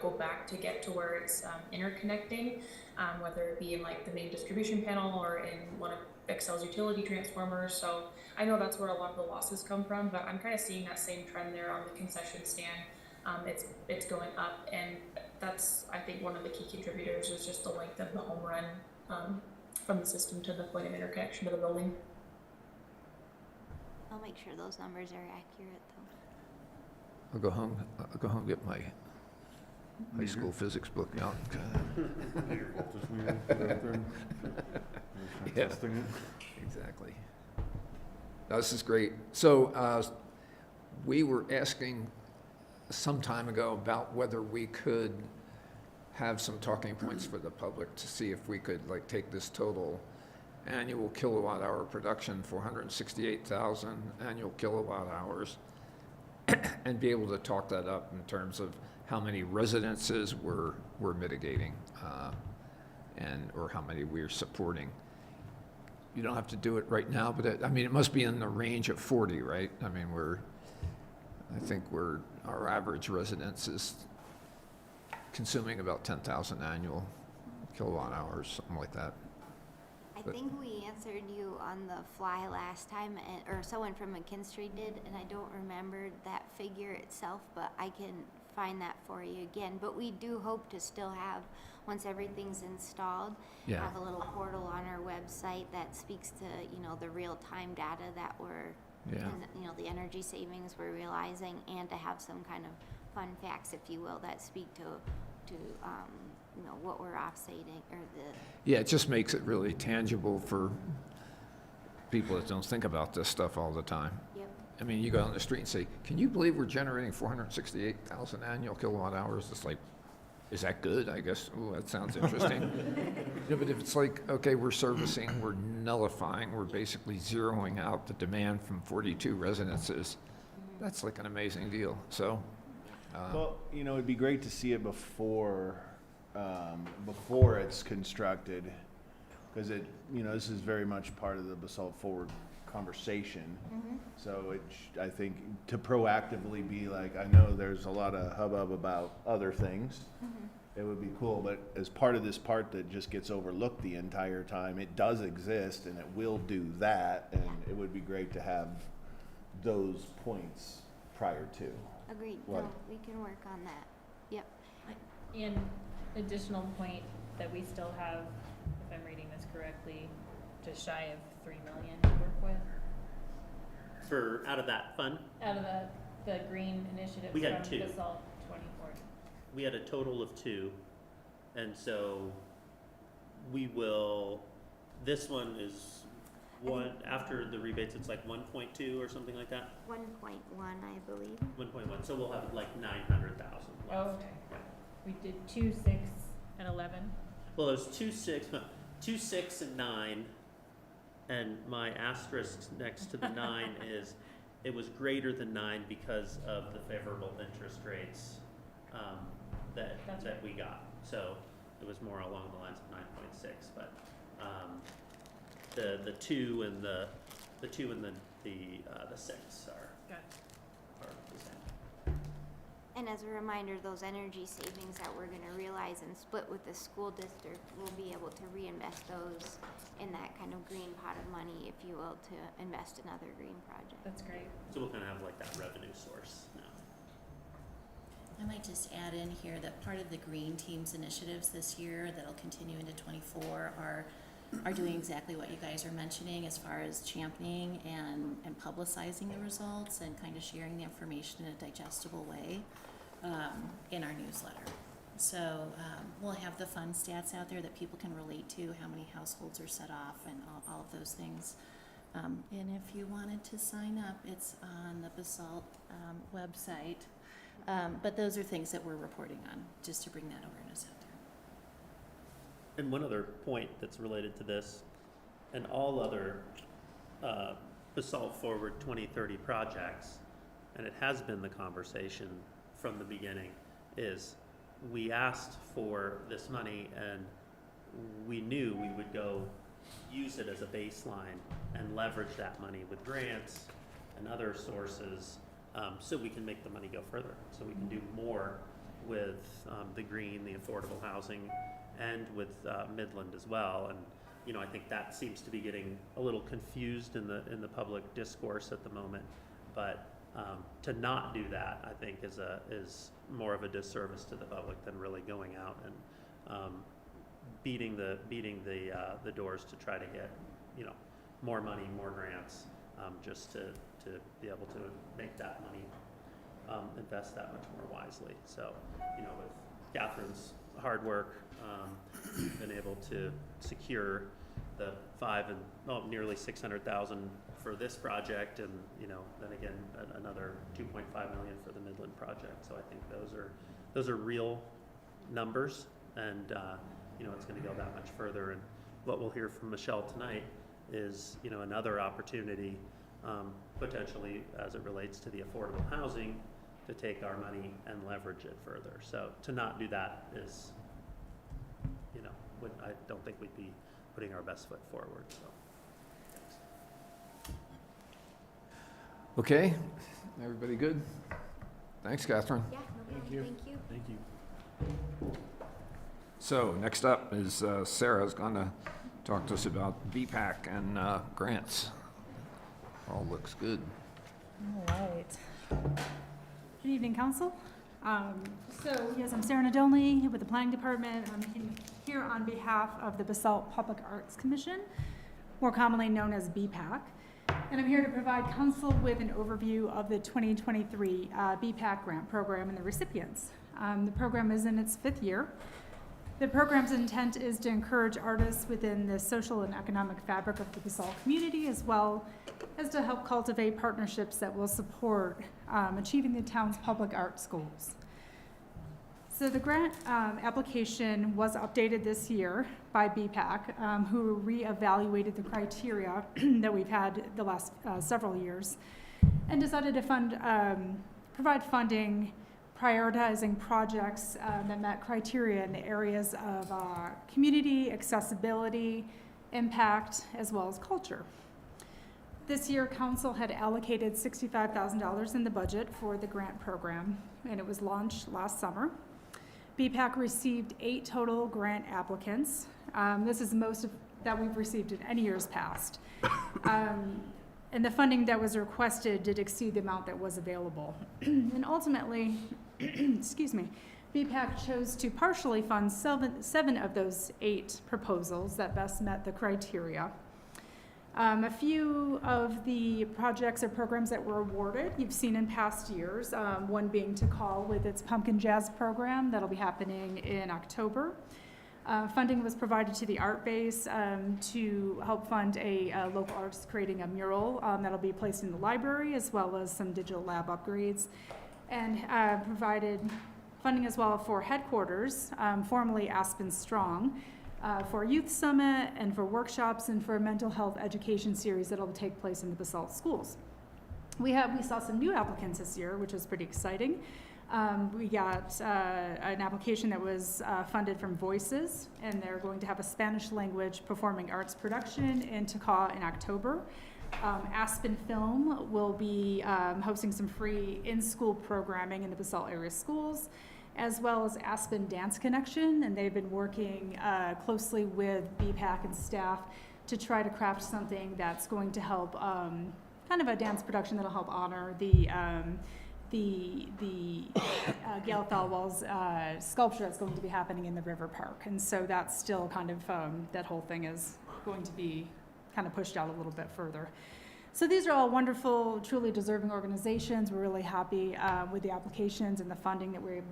go back to get to where it's interconnecting, whether it be in like the main distribution panel or in one of Excel's utility transformers. So I know that's where a lot of the losses come from, but I'm kind of seeing that same trend there on the concession stand. it's going up, and that's, I think, one of the key contributors is just the length of the home run from the system to the point of interconnection to the building. I'll make sure those numbers are accurate though. I'll go home, get my high school physics book out. Yeah. Testing it. Exactly. Now, this is great. So we were asking some time ago about whether we could have some talking points for the public to see if we could like take this total annual kilowatt hour production, 468,000 annual kilowatt hours, and be able to talk that up in terms of how many residences we're mitigating or how many we're supporting. You don't have to do it right now, but it must be in the range of 40, right? I think our average residence is consuming about 10,000 annual kilowatt hours, something like that. I think we answered you on the fly last time, or someone from McKinstry did, and I don't remember that figure itself, but I can find that for you again. But we do hope to still have, once everything's installed, Yeah. have a little portal on our website that speaks to, the real-time data that we're, Yeah. and, the energy savings we're realizing, and to have some kind of fun facts, if you will, that speak to what we're offsetting, or Yeah, it just makes it really tangible for people that don't think about this stuff all the time. Yep. I mean, you go down the street and say, can you believe we're generating 468,000 annual kilowatt hours? It's like, is that good? I guess, ooh, that sounds interesting. Yeah, but if it's like, okay, we're servicing, we're nullifying, we're basically zeroing out the demand from 42 residences, that's like an amazing deal. So, Well, it'd be great to see it before it's constructed, because this is very much part of the Basalt Forward conversation. So I think to proactively be like, I know there's a lot of hubbub about other things. It would be cool, but as part of this part that just gets overlooked the entire time, it does exist and it will do that, and it would be great to have those points prior to. agreed. What? No, we can work on that. Yep. And additional point that we still have, if I'm reading this correctly, just shy of 3 million to work with For, out of that fund, out of the green initiative We had from 2. Basalt 2040. we had a total of 2, and so this one is one, after the rebates, it's like 1.2 or something like that, 1.1, I believe. 1.1, so we'll have like 900,000 left. Oh, okay. Yeah. We did 2, 6, and 11. Well, it was 2, 6, and 9, and my asterisk next to the 9 is, it was greater than 9 because of the favorable interest rates that we got. So it was more along the lines of 9.6, but the 2 and the 6 are the same. And as a reminder, those energy savings that we're gonna realize and split with the school district, we'll be able to reinvest those in that kind of green pot of money, if you will, to invest in other green projects. That's great. So we'll kind of have like that revenue source now. I might just add in here that part of the Green Teams initiatives this year that'll continue into 24 are doing exactly what you guys are mentioning as far as championing and publicizing the results and kind of sharing the information in a digestible way in our newsletter. So we'll have the fun stats out there that people can relate to, how many households are set off and all of those things. And if you wanted to sign up, it's on the Basalt website. But those are things that we're reporting on, just to bring that awareness out there. And one other point that's related to this, and all other Basalt Forward 2030 projects, and it has been the conversation from the beginning, is we asked for this money and we knew we would go use it as a baseline and leverage that money with grants and other sources, so we can make the money go further, so we can do more with the green, the affordable housing, and with Midland as well. And I think that seems to be getting a little confused in the public discourse at the moment. But To not do that, I think, is more of a disservice to the public than really going out and beating the doors to try to get, you know, more money, more grants, just to be able to make that money invest that much more wisely. So, you know, with Catherine's hard work, been able to secure the nearly 600,000 for this project, and you know, then again another 2.5 million for the Midland project. So I think those are real numbers, and you know, it's going to go that much further. And what we'll hear from Michelle tonight is, you know, another opportunity, potentially as it relates to the affordable housing, to take our money and leverage it further. So to not do that is, you know, I don't think we'd be putting our best foot forward. So. Thanks. Okay, everybody good? Thanks, Catherine. Yeah, no problem, Thank you. thank you. Thank you. So next up is Sarah's going to talk to us about BPAC and grants. All looks good. All right. Good evening, Council. So, yes, I'm Sarah Nadolny with the Planning Department. I'm here on behalf of the Basalt Public Arts Commission, more commonly known as BPAC. And I'm here to provide Council with an overview of the 2023 BPAC grant program and the recipients. The program is in its 5th year. The program's intent is to encourage artists within the social and economic fabric of the Basalt community, as well as to help cultivate partnerships that will support achieving the town's public art schools. So the grant application was updated this year by BPAC, who reevaluated the criteria that we've had the last several years, and decided to provide funding prioritizing projects that met criteria in the areas of community, accessibility, impact, as well as culture. This year, Council had allocated $65,000 in the budget for the grant program, and it was launched last summer. BPAC received 8 total grant applicants. This is the most that we've received in any years past. And the funding that was requested did exceed the amount that was available. And ultimately, excuse me, BPAC chose to partially fund 7 of those 8 proposals that best met the criteria. A few of the projects or programs that were awarded, you've seen in past years, one being TCAL with its Pumpkin Jazz program that'll be happening in October. Funding was provided to the Art Base to help fund a local artist creating a mural that'll be placed in the library, as well as some digital lab upgrades, and provided funding as well for headquarters, formerly Aspen Strong, for a youth summit and for workshops and for a mental health education series that'll take place in the Basalt schools. We saw some new applicants this year, which was pretty exciting. We got an application that was funded from Voices, and they're going to have a Spanish language performing arts production in Takah in October. Aspen Film will be hosting some free in-school programming in the Basalt area schools, as well as Aspen Dance Connection, and they've been working closely with BPAC and staff to try to craft something that's going to help, kind of a dance production that'll help honor the Gail Thalwell's sculpture that's going to be happening in the River Park. And so that's still kind of, that whole thing is going to be kind of pushed out a little bit further. So these are all wonderful, truly deserving organizations. We're really happy with the applications and the funding that we're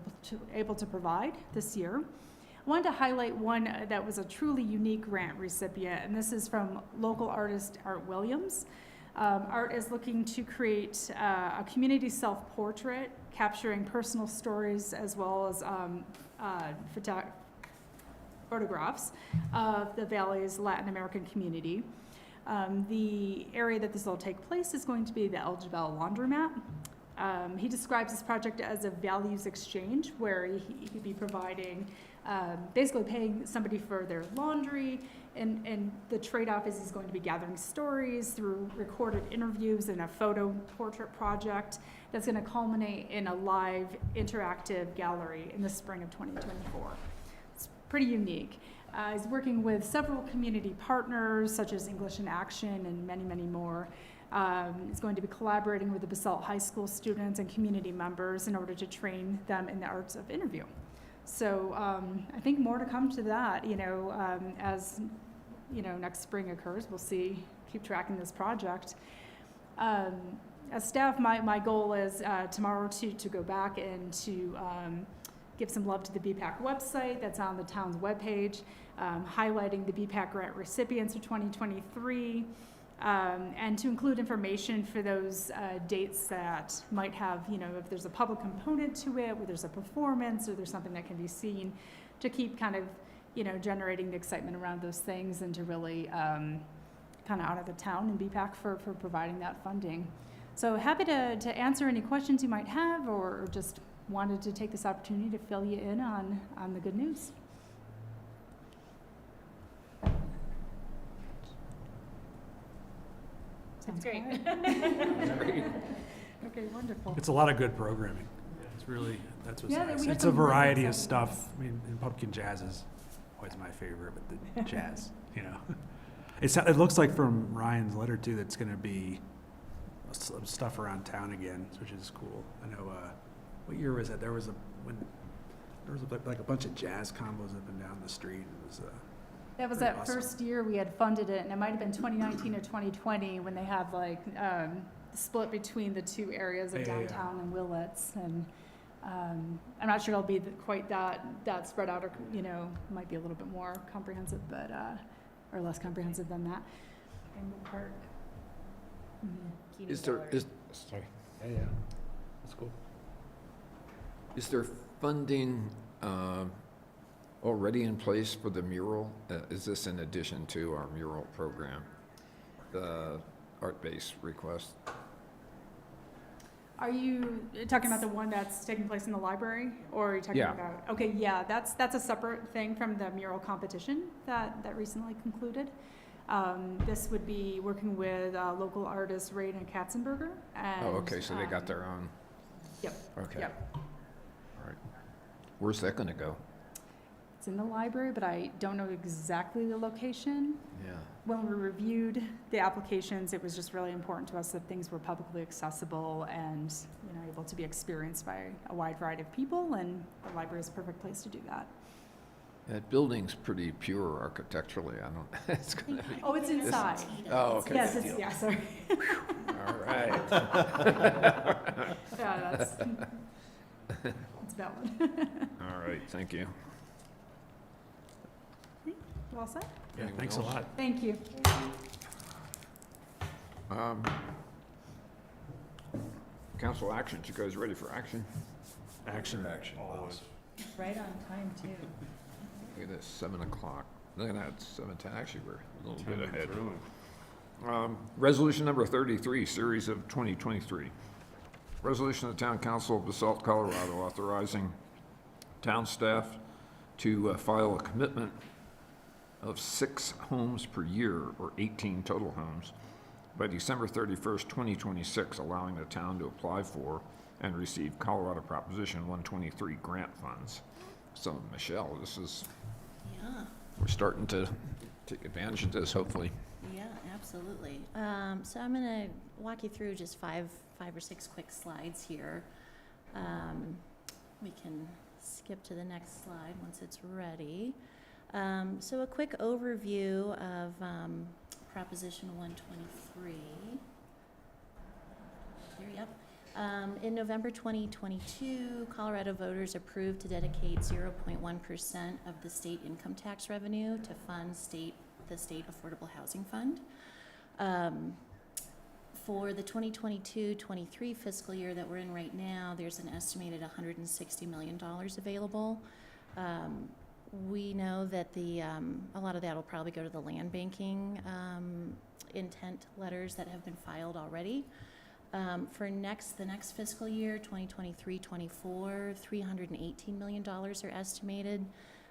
able to provide this year. I wanted to highlight one that was a truly unique grant recipient, and this is from local artist Art Williams. Art is looking to create a community self-portrait capturing personal stories as well as photographs of the Valley's Latin American community. The area that this will take place is going to be the El Jabal Laundromat. He describes this project as a values exchange where he could be providing, basically paying somebody for their laundry, and the trade-off is he's going to be gathering stories through recorded interviews and a photo portrait project that's going to culminate in a live interactive gallery in the spring of 2024. It's pretty unique. He's working with several community partners such as English in Action and many, many more. is going to be collaborating with the Basalt High School students and community members in order to train them in the arts of interview. So I think more to come to that, as, next spring occurs, we'll keep tracking this project. As staff, my goal is tomorrow to go back and to give some love to the BPAC website that's on the town's webpage, highlighting the BPAC grant recipients of 2023, and to include information for those dates that might have, if there's a public component to it, where there's a performance or there's something that can be seen, to keep kind of, generating the excitement around those things and to really kind of honor the town and BPAC for providing that funding. So happy to answer any questions you might have, or just wanted to take this opportunity to fill you in on the good news. It's great. Okay, wonderful. It's a lot of good programming. It's really, that's what's Yeah, nice. we had It's a some really variety of exciting stuff. I mean, and pumpkin jazz is always my favorite, but the jazz, It looks like from Ryan's letter too, that's gonna be some stuff around town again, which is cool. I know, what year was that? There was like a bunch of jazz combos up and down the street. It was, That was pretty that awesome. first year we had funded it, and it might have been 2019 or 2020 when they had like the split between the two areas of Yeah, yeah, yeah. downtown and Willets, and I'm not sure it'll be quite that spread out, or might be a little bit more comprehensive, but or less comprehensive than that. Rainbow Park. Is there, sorry. Yeah, that's cool. Is there funding already in place for the mural? Is this in addition to our mural program, the art-based request? Are you talking about the one that's taking place in the library, or are you talking Yeah. about? Okay, yeah, that's a separate thing from the mural competition that recently concluded. This would be working with local artist Raina Katzenberger. And, Oh, okay, so they got their own. Yep. Okay. Yep. All right. Where's that gonna go? It's in the library, but I don't know exactly the location. Yeah. When we reviewed the applications, it was just really important to us that things were publicly accessible and, able to be experienced by a wide variety of people, and the library is a perfect place to do that. That building's pretty pure architecturally. It's gonna be. Oh, it's inside. Oh, okay. Yes, yeah, sorry. All right. Yeah, that's valid. All right, thank you. You all set? Yeah, Anyone thanks a else? lot. Thank you. Council actions, you guys ready for action? Action. Always. Right on time, too. Look at this, 7 o'clock. Look at that, 7:10, actually, we're a little bit ahead. Really. Resolution number 33, series of 2023. Resolution of the Town Council of Basalt, Colorado, authorizing town staff to file a commitment of 6 homes per year, or 18 total homes, by December 31st, 2026, allowing the town to apply for and receive Colorado Proposition 123 grant funds. So, Michelle, Yeah. we're starting to take advantage of this, hopefully. Yeah, absolutely. So I'm going to walk you through just five or six quick slides here. We can skip to the next slide once it's ready. So a quick overview of Proposition 123. Here, yep. In November 2022, Colorado voters approved to dedicate 0.1% of the state income tax revenue to fund the State Affordable Housing Fund. For the 2022-23 fiscal year that we're in right now, there's an estimated $160 million available. We know that a lot of that will probably go to the land banking intent letters that have been filed already. For the next fiscal year, 2023-24, $318 million are estimated.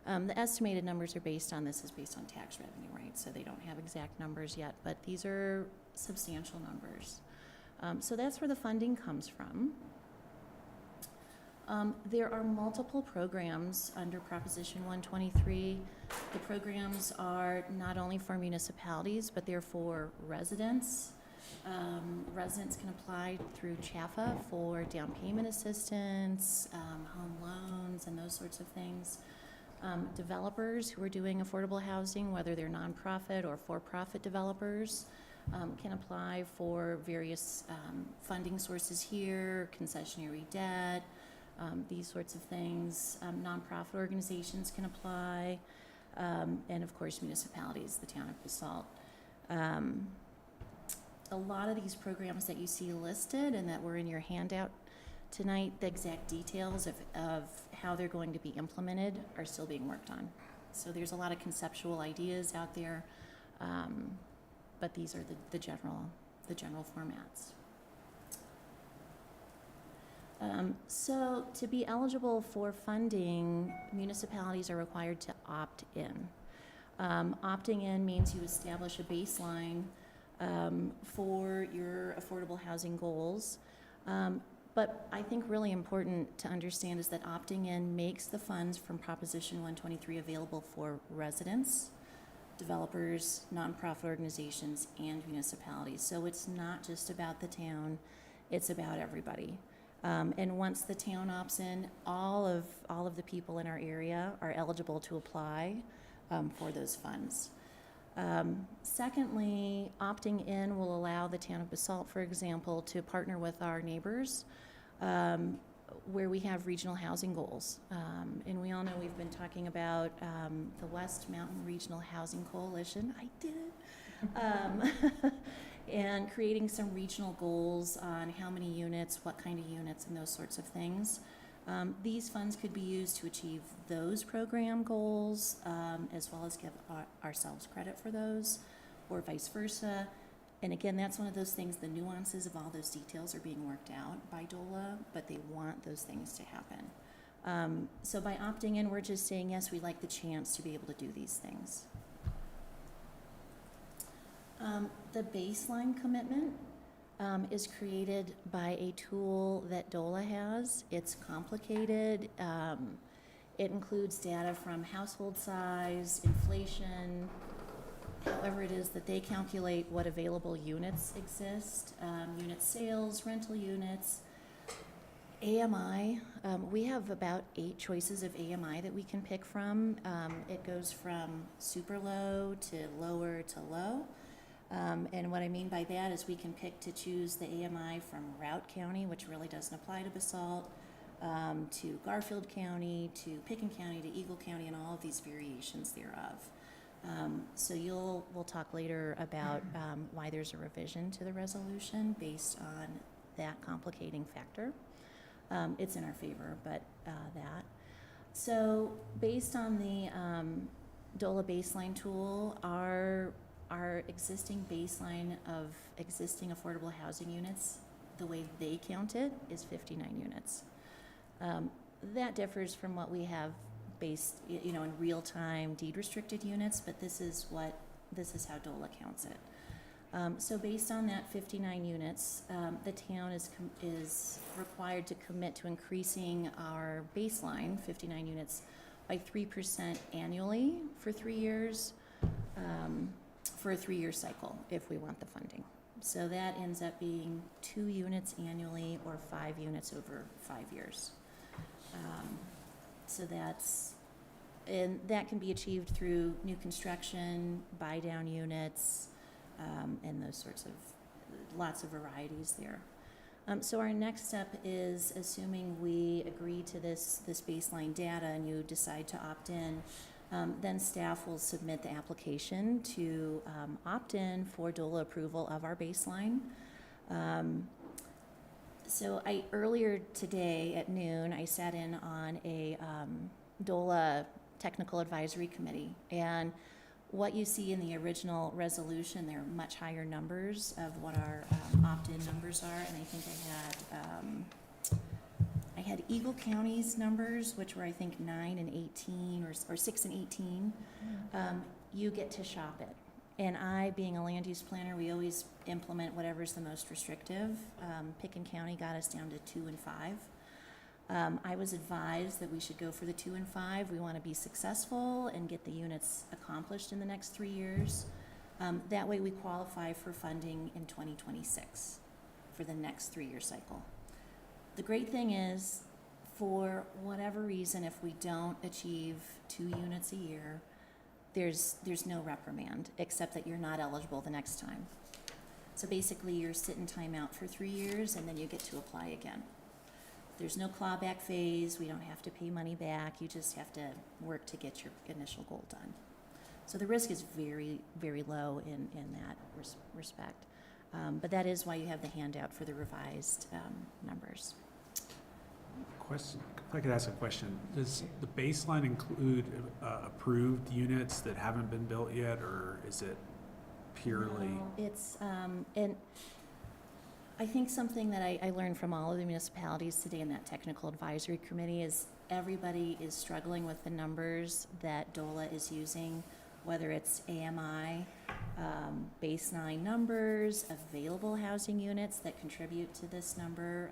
The estimated numbers are based on tax revenue, right? So they don't have exact numbers yet, but these are substantial numbers. So that's where the funding comes from. There are multiple programs under Proposition 123. The programs are not only for municipalities, but they're for residents. Residents can apply through CHAFA for down payment assistance, home loans, and those sorts of things. Developers who are doing affordable housing, whether they're nonprofit or for-profit developers, can apply for various funding sources here, concessionary debt, these sorts of things. Nonprofit organizations can apply, and of course municipalities, the town of Basalt. A lot of these programs that you see listed and that were in your handout tonight, the exact details of how they're going to be implemented are still being worked on. So there's a lot of conceptual ideas out there, but these are the general formats. So to be eligible for funding, municipalities are required to opt in. Opting in means you establish a baseline for your affordable housing goals. But I think really important to understand is that opting in makes the funds from Proposition 123 available for residents, developers, nonprofit organizations, and municipalities. So it's not just about the town, it's about everybody. And once the town opts in, all of the people in our area are eligible to apply for those funds. Secondly, opting in will allow the town of Basalt, for example, to partner with our neighbors where we have regional housing goals. And we all know we've been talking about the West Mountain Regional Housing Coalition. I did it. And creating some regional goals on how many units, what kind of units, and those sorts of things. These funds could be used to achieve those program goals, as well as give ourselves credit for those, or vice versa. And again, that's one of those things, the nuances of all those details are being worked out by DOLA, but they want those things to happen. So by opting in, we're just saying, yes, we'd like the chance to be able to do these things. The baseline commitment is created by a tool that DOLA has. It's complicated. It includes data from household size, inflation, however it is that they calculate what available units exist, unit sales, rental units, AMI. We have about 8 choices of AMI that we can pick from. It goes from super low to lower to low. And what I mean by that is we can pick to choose the AMI from Routt County, which really doesn't apply to Basalt, to Garfield County, to Picken County, to Eagle County, and all of these variations thereof. So we'll talk later about why there's a revision to the resolution based on that complicating factor. It's in our favor, but that. So based on the DOLA baseline tool, our existing baseline of existing affordable housing units, the way they count it, is 59 units. That differs from what we have based, in real-time deed-restricted units, but this is how DOLA counts it. So based on that 59 units, the town is required to commit to increasing our baseline, 59 units, by 3% annually for 3 years, for a 3-year cycle if we want the funding. So that ends up being 2 units annually or 5 units over 5 years. So that can be achieved through new construction, buy down units, and those sorts of, lots of varieties there. So our next step is, assuming we agree to this baseline data and you decide to opt in, then staff will submit the application to opt in for DOLA approval of our baseline. So earlier today at noon, I sat in on a DOLA technical advisory committee, and what you see in the original resolution, there are much higher numbers of what our opt-in numbers are, and I think I had Eagle County's numbers, which were I think 9 and 18 or 6 and 18. You get to shop it. And I, being a land use planner, we always implement whatever's the most restrictive. Picken County got us down to 2 and 5. I was advised that we should go for the 2 and 5. We want to be successful and get the units accomplished in the next 3 years. That way we qualify for funding in 2026 for the next 3-year cycle. The great thing is, for whatever reason, if we don't achieve 2 units a year, there's no reprimand, except that you're not eligible the next time. So basically, you're sitting timeout for 3 years, and then you get to apply again. There's no clawback phase. We don't have to pay money back. You just have to work to get your initial goal done. So the risk is very, very low in that respect. But that is why you have the handout for the revised numbers. Question, if I could ask a question, does the baseline include approved units that haven't been built yet, or is it purely? No, it's, and I think something that I learned from all of the municipalities today in that technical advisory committee is everybody is struggling with the numbers that DOLA is using, whether it's AMI, baseline numbers, available housing units that contribute to this number.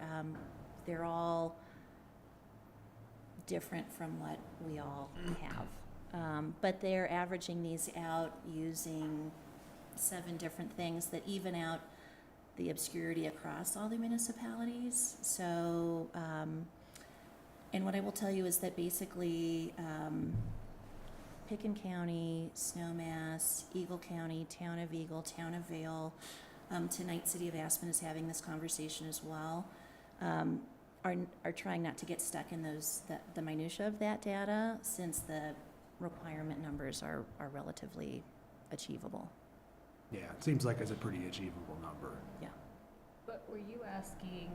They're all different from what we all have. But they're averaging these out using 7 different things that even out the obscurity across all the municipalities. So, and what I will tell you is that basically, Picken County, Snowmass, Eagle County, Town of Eagle, Town of Vale, tonight City of Aspen is having this conversation as well, are trying not to get stuck in the minutia of that data, since the requirement numbers are relatively achievable. Yeah, it seems like it's a pretty achievable number. Yeah. But were you asking,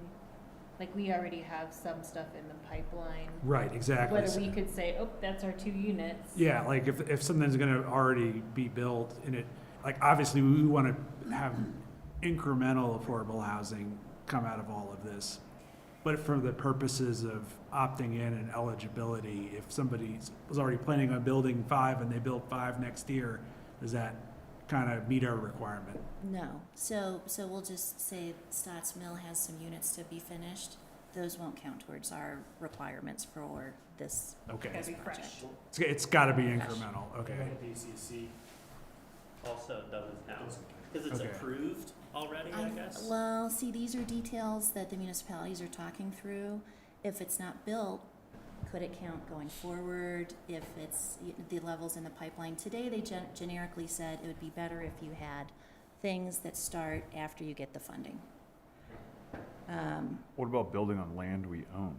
like, we already have some stuff in the pipeline? Right, exactly. Whether we could say, oh, that's our 2 units? Yeah, like if something's gonna already be built and it, like, obviously we wanna have incremental affordable housing come out of all of this. But for the purposes of opting in and eligibility, if somebody was already planning on building 5 and they build 5 next year, does that kind of meet our requirement? No. So we'll just say Stotts Mill has some units to be finished. Those won't count towards our requirements for this Okay, Gotta be project. fresh. it's gotta be incremental, okay. DCC. Also doesn't count, because it's Okay. approved already, I guess? Well, see, these are details that the municipalities are talking through. If it's not built, could it count going forward? If it's the levels in the pipeline. Today, they generically said it would be better if you had things that start after you get the funding. What about building on land we own?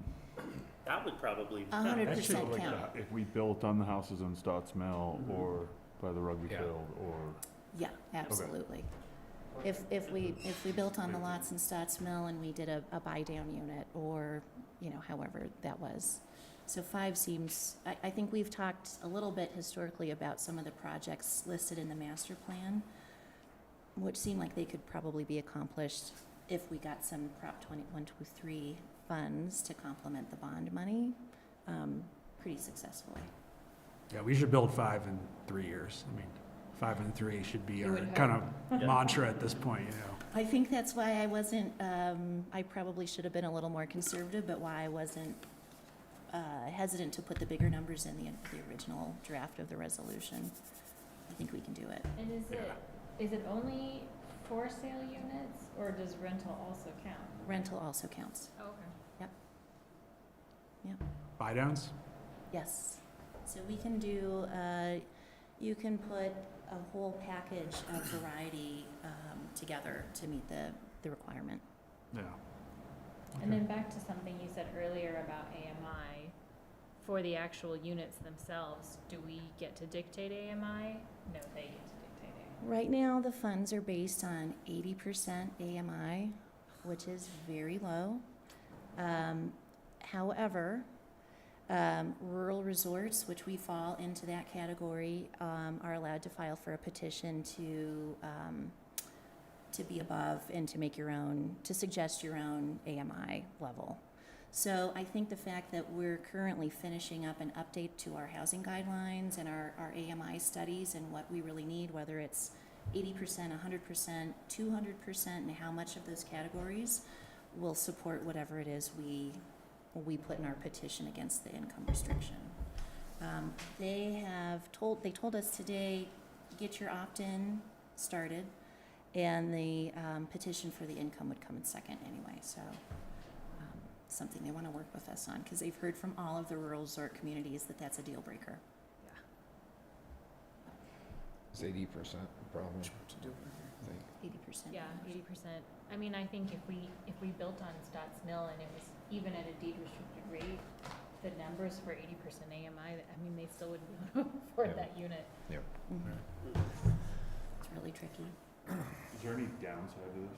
That would probably. 100% count. If we built on the houses in Stotts Mill or by the rugby Yeah. field or, Yeah, absolutely. If we built on the lots in Stotts Mill and we did a buy down unit, or, however that was. So 5 seems, I think we've talked a little bit historically about some of the projects listed in the master plan, which seem like they could probably be accomplished if we got some Prop 2123 funds to complement the bond money, pretty successfully. Yeah, we should build 5 in 3 years. I mean, 5 and 3 should be You our would kind of Yeah. mantra at this point, I think that's why I wasn't, I probably should have been a little more conservative, but why I wasn't hesitant to put the bigger numbers in the original draft of the resolution. I think we can do it. And is it only for sale units, or does rental also count? Rental also counts. Oh, okay. Buy downs? Yes. So we can do, you can put a whole package of variety together to meet the requirement. Yeah. And then back to something you said earlier about AMI, for the actual units themselves, do we get to dictate AMI? No, they get to dictate AMI. Right now, the funds are based on 80% AMI, which is very low. However, rural resorts, which we fall into that category, are allowed to file for a petition to be above and to make to suggest your own AMI level. So I think the fact that we're currently finishing up an update to our housing guidelines and our AMI studies and what we really need, whether it's 80%, 100%, 200%, and how much of those categories will support whatever it is we put in our petition against the income restriction. They told us today, get your opt-in started. And the petition for the income would come in second anyway, so something they want to work with us on, because they've heard from all of the rural resort communities that that's a deal breaker. It's 80% probably. I think. 80%. Yeah, 80%. I mean, I think if we built on Stotts Mill and it was even at a deed restricted rate, the numbers for 80% AMI, I mean, they still wouldn't be able to afford Yeah. that unit. Yep. It's really tricky. Is there any downside to this?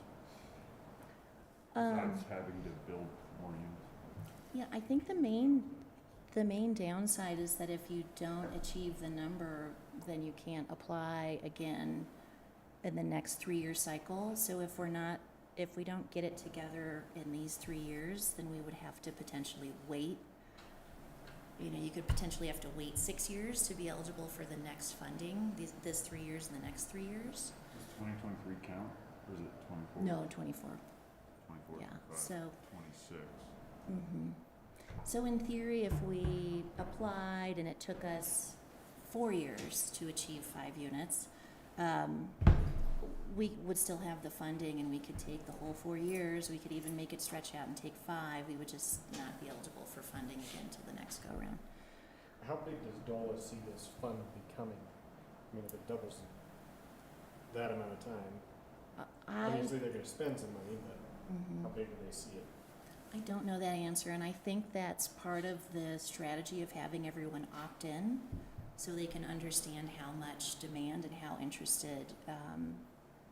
Um, Besides having to build more units? Yeah, I think the main downside is that if you don't achieve the number, then you can't apply again in the next 3-year cycle. So if we don't get it together in these 3 years, then we would have to potentially wait. You know, you could potentially have to wait 6 years to be eligible for the next funding, this 3 years and the next 3 years. Does 2023 count, or is it 24? No, 24. 24, Yeah, 25, so. 26. So in theory, if we applied and it took us 4 years to achieve 5 units, we would still have the funding and we could take the whole 4 years. We could even make it stretch out and take 5. We would just not be eligible for funding again till the next go round. How big does DOLA see this fund becoming? I mean, if it doubles that amount of time, obviously they're gonna spend some money, but how big do they see it? I don't know that answer, and I think that's part of the strategy of having everyone opt in, so they can understand how much demand and how interested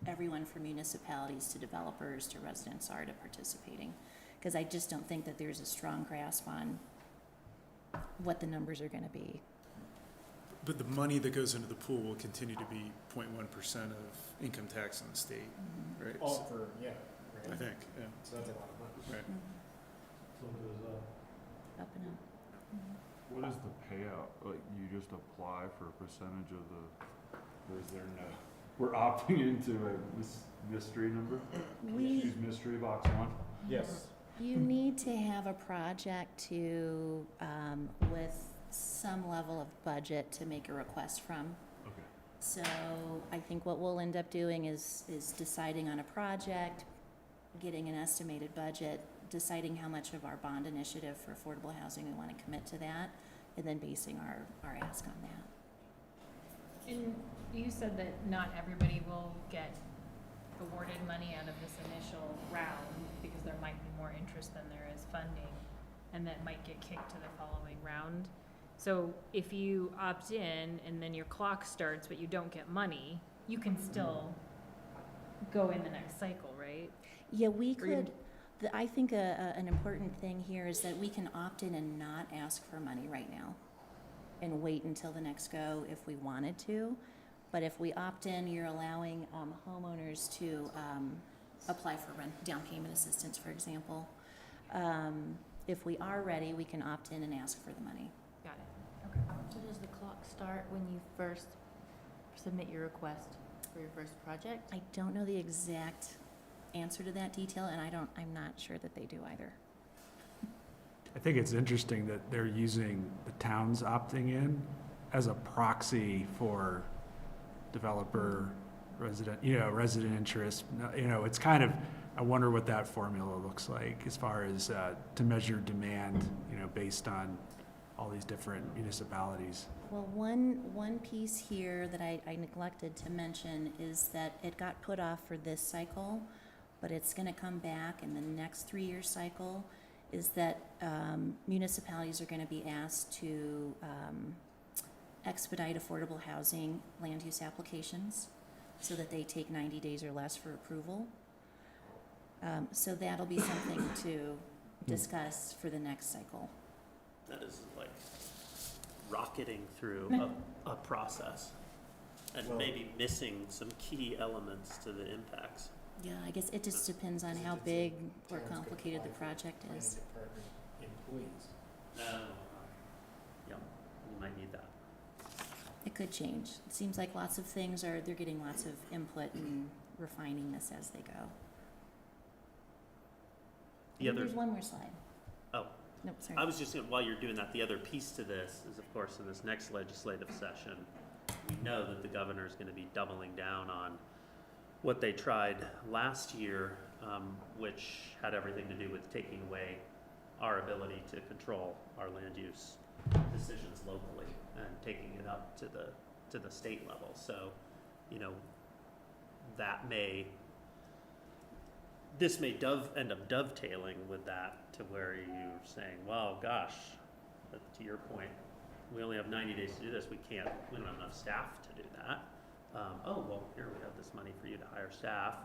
everyone from municipalities to developers to residents are to participating. Because I just don't think that there's a strong grasp on what the numbers are going to be. But the money that goes into the pool will continue to be 0.1% of income tax in the state, right? All for, yeah, I right? think, yeah. So that's a lot of money. Right. Up and up. What is the payout? Like, you just apply for a percentage of the, or is there no? We're opting into a mystery number? Use mystery box 1? Yes. You need to have a project to, with some level of budget to make a request from. Okay. So I think what we'll end up doing is deciding on a project, getting an estimated budget, deciding how much of our bond initiative for affordable housing we want to commit to that, and then basing our ask on that. And you said that not everybody will get awarded money out of this initial round because there might be more interest than there is funding, and that might get kicked to the following round. So if you opt in and then your clock starts but you don't get money, you can still go in the next cycle, right? Yeah, we Or you- could, I think an important thing here is that we can opt in and not ask for money right now and wait until the next go if we wanted to. But if we opt in, you're allowing homeowners to apply for down payment assistance, for example. If we are ready, we can opt in and ask for the money. Got it. Okay. So does the clock start when you first submit your request for your first project? I don't know the exact answer to that detail, and I'm not sure that they do either. I think it's interesting that they're using the towns opting in as a proxy for developer, resident interest. It's kind of, I wonder what that formula looks like as far as to measure demand, based on all these different municipalities. Well, one piece here that I neglected to mention is that it got put off for this cycle, but it's gonna come back in the next 3-year cycle, is that municipalities are gonna be asked to expedite affordable housing land use applications so that they take 90 days or less for approval. So that'll be something to discuss for the next cycle. That is like rocketing through a process and Well- maybe missing some key elements to the impacts. Yeah, I guess it just depends on how big or complicated the project is. Department employees. Yeah, we might need that. It could change. It seems like lots of things they're getting lots of input and refining this as they go. The other, There's one more slide. oh, Nope, sorry. I was just, while you're doing that, the other piece to this is, of course, in this next legislative session, we know that the governor is going to be doubling down on what they tried last year, which had everything to do with taking away our ability to control our land use decisions locally and taking it up to the state level. So, you know, this may end up dovetailing with that to where you're saying, well, gosh, to your point, we only have 90 days to do this. We don't have enough staff to do that. Oh, well, here we have this money for you to hire staff,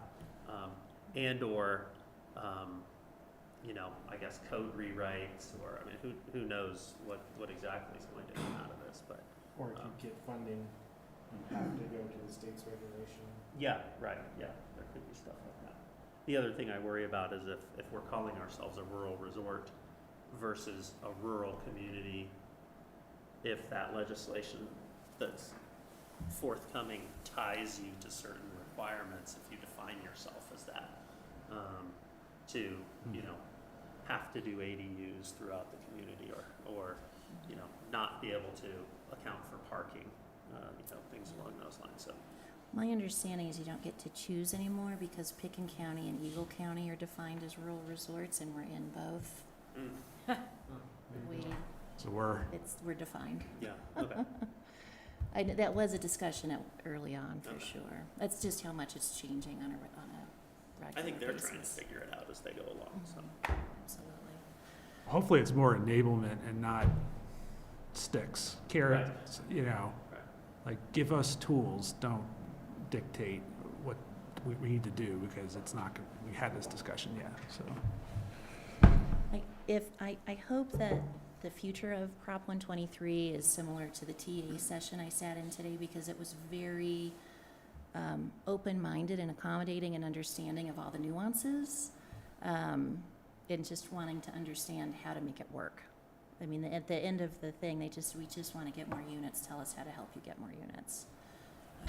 you know, I guess code rewrites, or, I mean, who knows what exactly is going to come out of this, but. Or if you get funding, you have to go to the state's regulation. Yeah, right, yeah, there could be stuff like that. The other thing I worry about is if we're calling ourselves a rural resort versus a rural community, if that legislation that's forthcoming ties you to certain requirements, if you define yourself as that, to, you know, have to do ADUs throughout the community, or, you know, not be able to account for parking, you know, things along those lines, so. My understanding is you don't get to choose anymore because Picken County and Eagle County are defined as rural resorts, and we're in both. So We're defined. Yeah, okay. That was a discussion early on, for sure. That's just how much it's changing on a regular I think they're basis. trying to figure it out as they go along, so. Absolutely. hopefully it's more enablement and not sticks, carrots, you know. Right. Like, give us tools, don't dictate what we need to do, because it's not, we had this discussion, so. I hope that the future of Prop 123 is similar to the TA session I sat in today, because it was very open-minded and accommodating and understanding of all the nuances, and just wanting to understand how to make it work. I mean, at the end of the thing, we just want to get more units. Tell us how to help you get more units.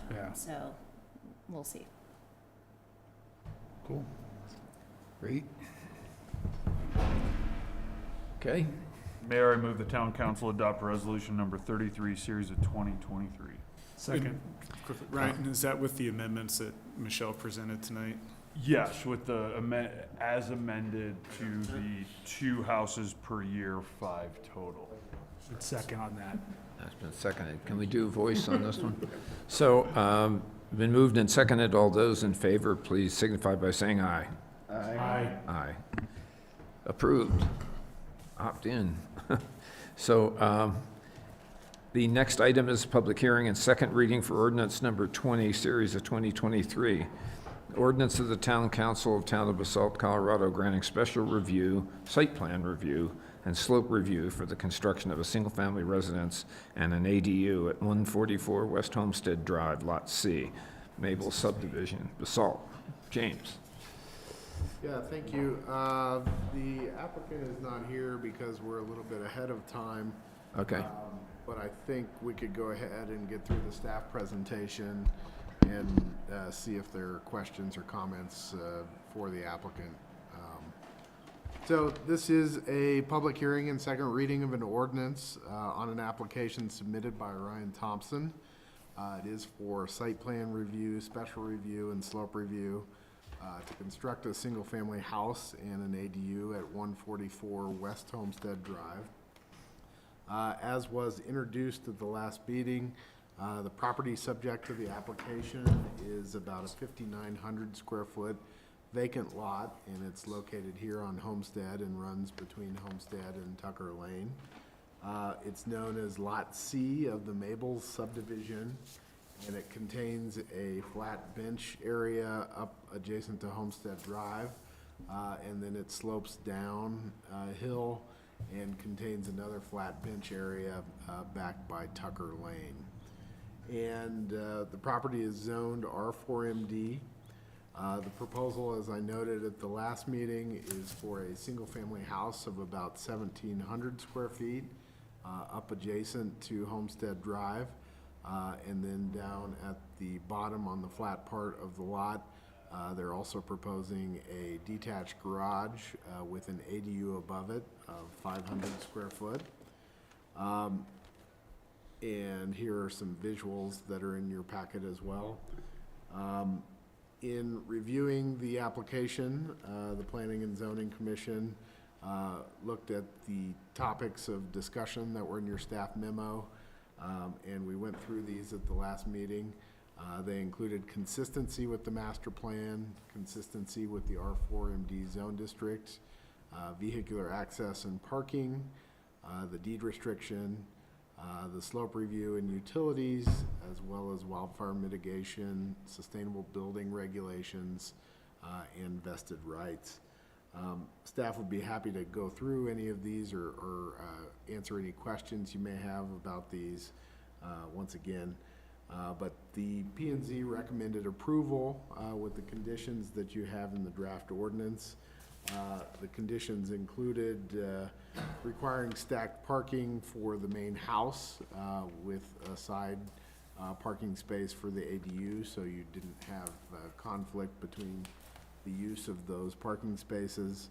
Yeah. So we'll see. Cool. Great. Okay. Mayor, I move the town council adopt resolution number 33, series of 2023. Second. Ryan, is that with the amendments that Michelle presented tonight? Yes, with the as amended to the 2 houses per year, 5 total. Second on that. That's been seconded. Can we do a voice on this one? So, been moved and seconded. All those in favor, please signify by saying aye. Aye. Aye. Approved. Opt in. So, the next item is public hearing and second reading for ordinance number 20, series of 2023. Ordinance of the Town Council of Town of Basalt, Colorado, granting special review, site plan review, and slope review for the construction of a single-family residence and an ADU at 144 West Homestead Drive, Lot C, Mabel Subdivision, Basalt. James. Yeah, thank you. The applicant is not here because we're a little bit ahead of time. Okay. But I think we could go ahead and get through the staff presentation and see if there are questions or comments for the applicant. So this is a public hearing and second reading of an ordinance on an application submitted by Ryan Thompson. It is for site plan review, special review, and slope review to construct a single-family house and an ADU at 144 West Homestead Drive. As was introduced at the last meeting, the property subject to the application is about a 5,900 square foot vacant lot, and it's located here on Homestead and runs between Homestead and Tucker Lane. It's known as Lot C of the Mabel subdivision, and it contains a flat bench area up adjacent to Homestead Drive, and then it slopes down a hill and contains another flat bench area back by Tucker Lane. And the property is zoned R4MD. The proposal, as I noted at the last meeting, is for a single-family house of about 1,700 square feet up adjacent to Homestead Drive. And then down at the bottom on the flat part of the lot, they're also proposing a detached garage with an ADU above it of 500 square foot. And here are some visuals that are in your packet as well. In reviewing the application, the Planning and Zoning Commission looked at the topics of discussion that were in your staff memo, and we went through these at the last meeting. They included consistency with the master plan, consistency with the R4MD zone district, vehicular access and parking, the deed restriction, the slope review and utilities, as well as wildfire mitigation, sustainable building regulations, and vested rights. Staff would be happy to go through any of these or answer any questions you may have about these once again. But the P&Z recommended approval with the conditions that you have in the draft ordinance. The conditions included requiring stacked parking for the main house with a side parking space for the ADU, so you didn't have conflict between the use of those parking spaces.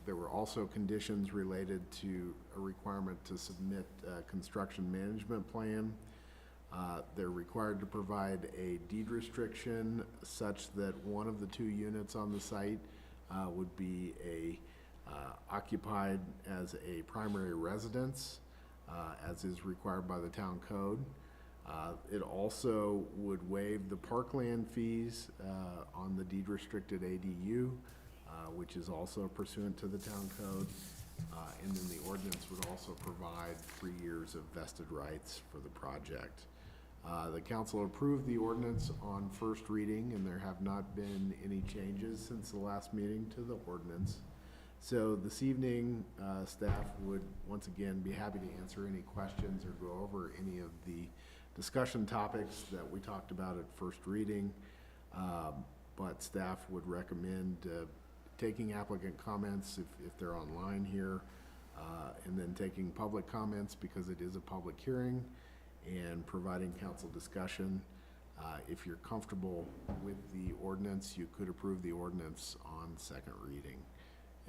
There were also conditions related to a requirement to submit a construction management plan. They're required to provide a deed restriction such that one of the 2 units on the site would be occupied as a primary residence, as is required by the town code. It also would waive the parkland fees on the deed restricted ADU, which is also pursuant to the town code. And then the ordinance would also provide 3 years of vested rights for the project. The council approved the ordinance on first reading, and there have not been any changes since the last meeting to the ordinance. So this evening, staff would once again be happy to answer any questions or go over any of the discussion topics that we talked about at first reading. But staff would recommend taking applicant comments if they're online here, and then taking public comments because it is a public hearing, and providing council discussion. If you're comfortable with the ordinance, you could approve the ordinance on second reading.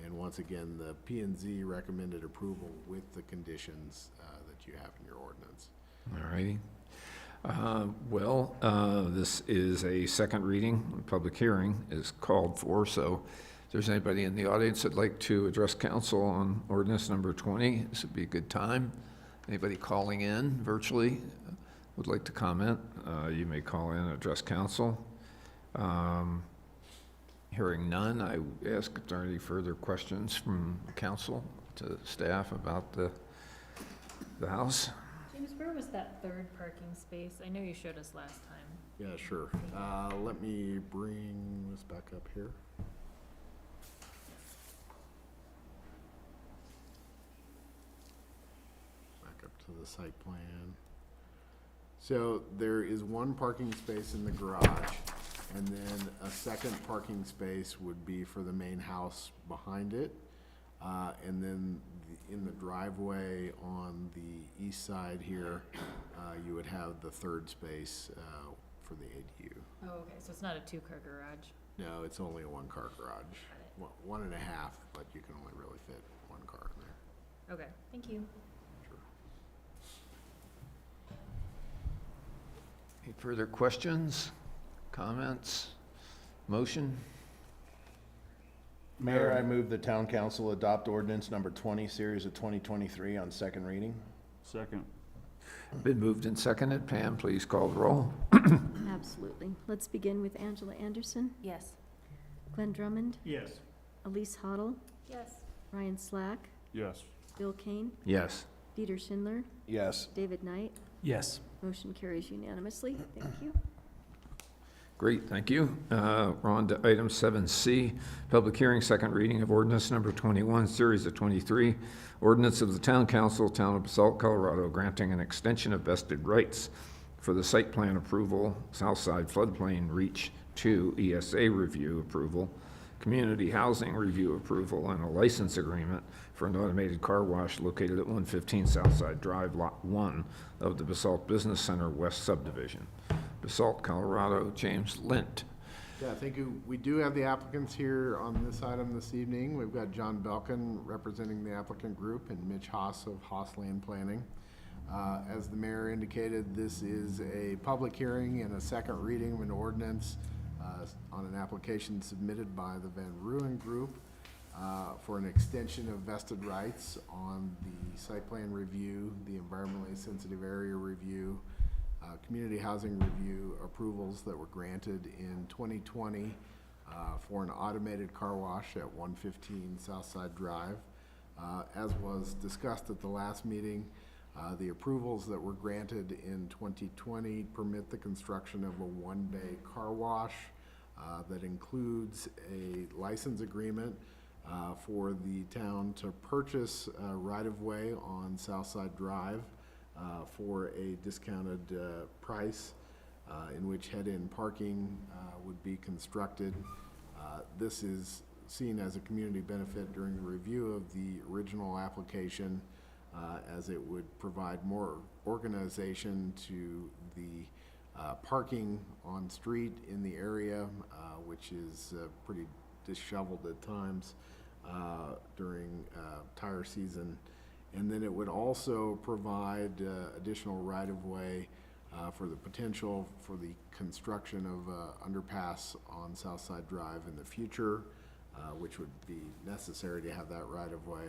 And once again, the P&Z recommended approval with the conditions that you have in your ordinance. All righty. This is a second reading. Public hearing is called for, so if there's anybody in the audience that'd like to address council on ordinance number 20, this would be a good time. Anybody calling in virtually would like to comment, you may call in and address council. Hearing none, I ask if there are any further questions from council to staff about the house. James, where was that third parking space? I know you showed us last time. Yeah, sure. Let me bring this back up here. Back up to the site plan. So there is 1 parking space in the garage, and then a second parking space would be for the main house behind it. And then in the driveway on the east side here, you would have the third space for the ADU. Oh, okay, so it's not a 2-car garage. No, it's only a 1-car garage. 1.5, but you can only really fit 1 car in there. Okay, thank you. Sure. Any further questions, comments, motion? Mayor, I move the town council adopt ordinance number 20, series of 2023 on second reading. Second. Been moved and seconded. Pam, please call the roll. Absolutely. Let's begin with Angela Anderson, Yes. Glenn Drummond, Yes. Elise Hoddle, Yes. Ryan Slack, Yes. Bill Kane, Yes. Dieter Schindler, Yes. David Knight. Yes. Motion carries unanimously. Thank you. Great, thank you. We're on to item 7C, public hearing, second reading of ordinance number 21, series of 23, ordinance of the Town Council, Town of Basalt, Colorado, granting an extension of vested rights for the site plan approval, Southside floodplain reach 2 ESA review approval, community housing review approval, and a license agreement for an automated car wash located at 115 Southside Drive, Lot 1 of the Basalt Business Center West Subdivision. Basalt, Colorado, James Lint. Yeah, thank you. We do have the applicants here on this item this evening. We've got John Belkin representing the applicant group and Mitch Haas of Haas Land Planning. As the mayor indicated, this is a public hearing and a second reading of an ordinance on an application submitted by the Van Ruin Group for an extension of vested rights on the site plan review, the environmentally sensitive area review, community housing review approvals that were granted in 2020 for an automated car wash at 115 Southside Drive. As was discussed at the last meeting, the approvals that were granted in 2020 permit the construction of a one-bay car wash that includes a license agreement for the town to purchase right-of-way on Southside Drive for a discounted price in which head-in parking would be constructed. This is seen as a community benefit during the review of the original application, as it would provide more organization to the parking on street in the area, which is pretty disheveled at times during tire season. And then it would also provide additional right-of-way for the potential for the construction of underpass on Southside Drive in the future, which would be necessary to have that right-of-way.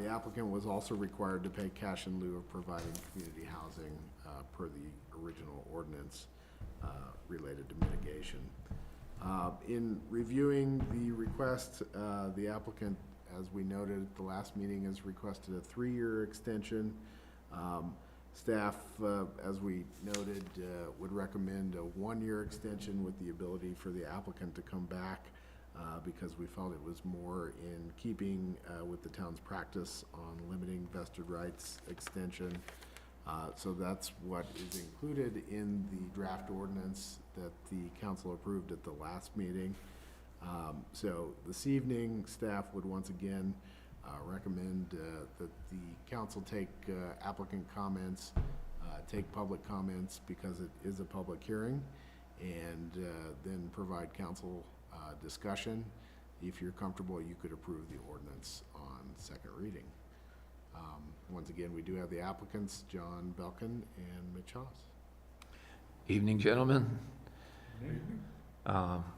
The applicant was also required to pay cash in lieu of providing community housing per the original ordinance related to mitigation. In reviewing the request, the applicant, as we noted at the last meeting, has requested a 3-year extension. Staff, as we noted, would recommend a 1-year extension with the ability for the applicant to come back because we felt it was more in keeping with the town's practice on limiting vested rights extension. So that's what is included in the draft ordinance that the council approved at the last meeting. So this evening, staff would once again recommend that the council take applicant comments, take public comments because it is a public hearing, and then provide council discussion. If you're comfortable, you could approve the ordinance on second reading. Once again, we do have the applicants, John Belkin and Mitch Haas. Evening, gentlemen.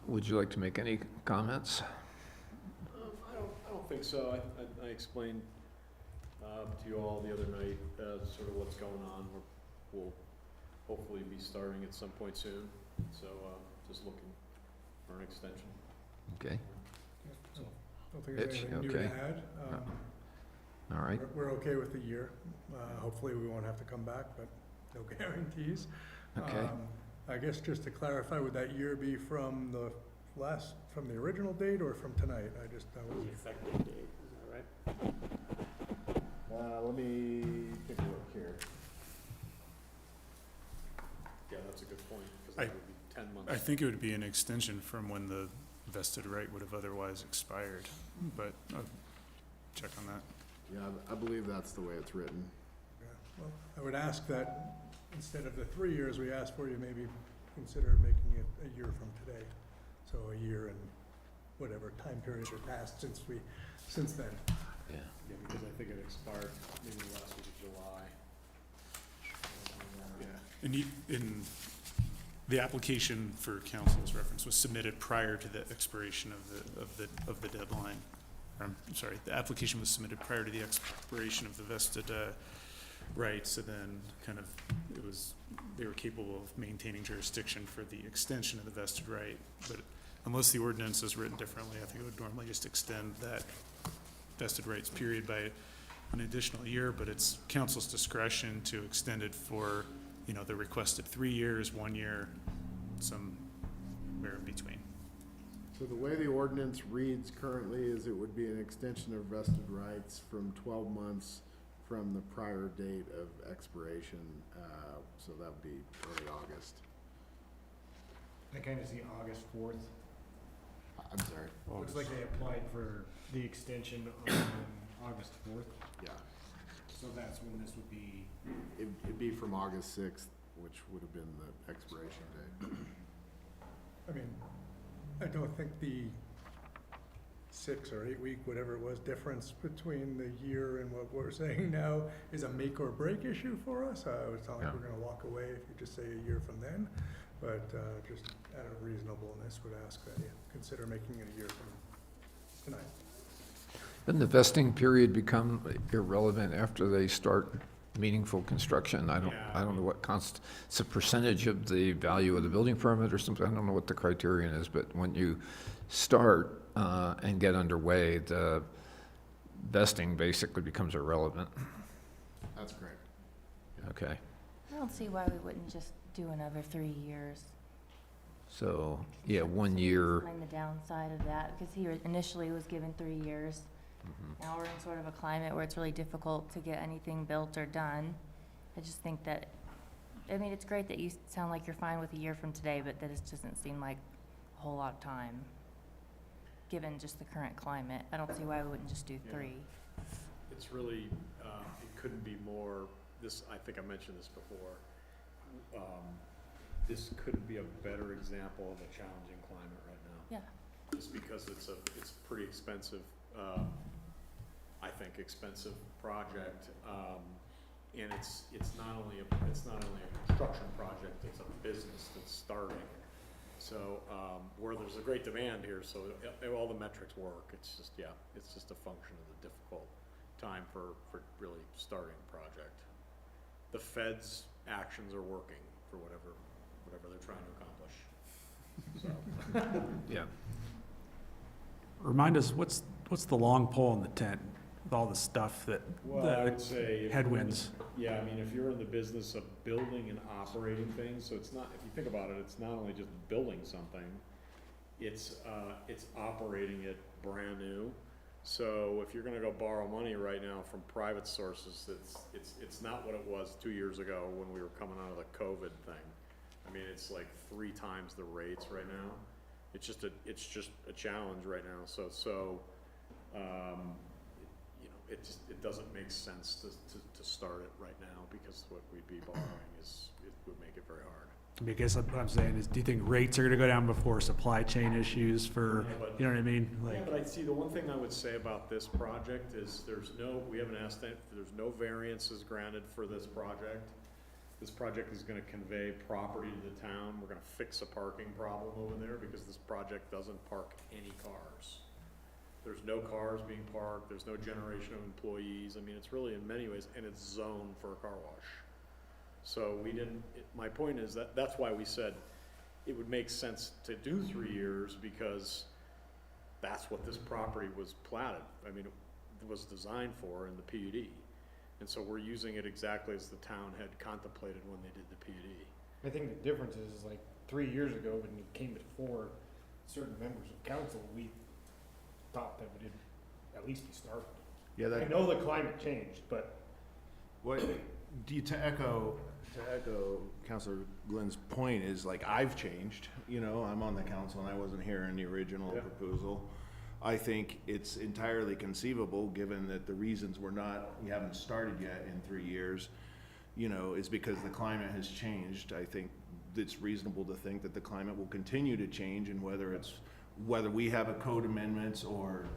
Would you like to make any comments? I don't think so. I explained to you all the other night sort of what's going on. We'll hopefully be starting at some point soon. So just looking for an extension. Okay. So, don't think there's Mitch, anything new to okay. add. All right. We're okay with the year. Hopefully we won't have to come back, but no guarantees. Okay. I guess just to clarify, would that year be from the original date or from tonight? That was. The effective date, is that right? Let me take a look here. Yeah, that's a good point, because that would be 10 months. I think it would be an extension from when the vested right would have otherwise expired, but I'll check on that. Yeah, I believe that's the way it's written. Yeah, well, I would ask that instead of the 3 years we asked for, you maybe consider making it a year from today. So a year and whatever time period has passed since then. Yeah. Yeah, because I think it expired maybe the last week of July. Yeah, and the application for council's reference was submitted prior to the expiration of the deadline. I'm sorry, the application was submitted prior to the expiration of the vested rights, so then they were capable of maintaining jurisdiction for the extension of the vested right. But unless the ordinance is written differently, I think it would normally just extend that vested rights period by an additional year, but it's council's discretion to extend it for, the requested 3 years, 1 year, somewhere in between. So the way the ordinance reads currently is it would be an extension of vested rights from 12 months from the prior date of expiration, so that would be early August. I kind of see August 4th. I'm sorry. Looks like they applied for the extension on August 4th. Yeah, So that's when this would be. it'd be from August 6th, which would have been the expiration date. I mean, I don't think the 6 or 8 week, whatever it was, difference between the year and what we're saying now is a make or break issue for us. It's not like we're gonna walk away if you just say a year from then. but just out of reasonableness would ask that you consider making it a year from tonight. Doesn't the vesting period become irrelevant after they start meaningful construction? I don't know what it's a percentage of the value of the building permit or something. I don't know what the criterion is, but when you start and get underway, the vesting basically becomes irrelevant. That's correct. Okay, I don't see why we wouldn't just do another 3 years. so, yeah, 1 year. Explain the downside of that, because he initially was given 3 years. Now we're in sort of a climate where it's really difficult to get anything built or done. I just think that, I mean, it's great that you sound like you're fine with a year from today, but that it doesn't seem like a whole lot of time, given just the current climate. I don't see why we wouldn't just do 3. It's really, it couldn't be more, this, I think I mentioned this before, this couldn't be a better example of a challenging climate right now. Yeah. Just because it's pretty expensive, I think expensive project, and it's not only a construction project, it's a business that's starting. So, where there's a great demand here, so all the metrics work, it's just a function of the difficult time for really starting a project. The Fed's actions are working for whatever they're trying to accomplish. So, Yeah. Remind us, what's the long pole in the tent with all the stuff that, well, I would say if you're in the- headwinds? Yeah, I mean, if you're in the business of building and operating things, so it's not, if you think about it, it's not only just building something, it's operating it brand new. So if you're gonna go borrow money right now from private sources, it's not what it was 2 years ago when we were coming out of the COVID thing. I mean, it's like 3 times the rates right now. It's just a challenge right now. So you know, it doesn't make sense to start it right now, because what we'd be borrowing it would make it very hard. I guess what I'm saying is, do you think rates are gonna go down before supply chain issues for, Yeah, but- you know what I mean? Yeah, Like, but I see, the one thing I would say about this project is we haven't asked that, there's no variances granted for this project. This project is gonna convey property to the town. We're gonna fix a parking problem over there, because this project doesn't park any cars. There's no cars being parked, there's no generation of employees. I mean, it's really, in many ways, and it's zoned for a car wash. So my point is that's why we said it would make sense to do 3 years, because that's what this property was platted. I mean, it was designed for in the PUD. And so we're using it exactly as the town had contemplated when they did the PUD. I think the difference is like 3 years ago, when it came before certain members of council, we thought that it would at least be started. Yeah, I know the climate changed, but to echo Councilor Glenn's point is, like, I've changed, you know, I'm on the council and I wasn't here in the original proposal. I think it's entirely conceivable, given that the reasons we haven't started yet in 3 years, you know, is because the climate has changed. I think it's reasonable to think that the climate will continue to change, and whether we have a code amendments or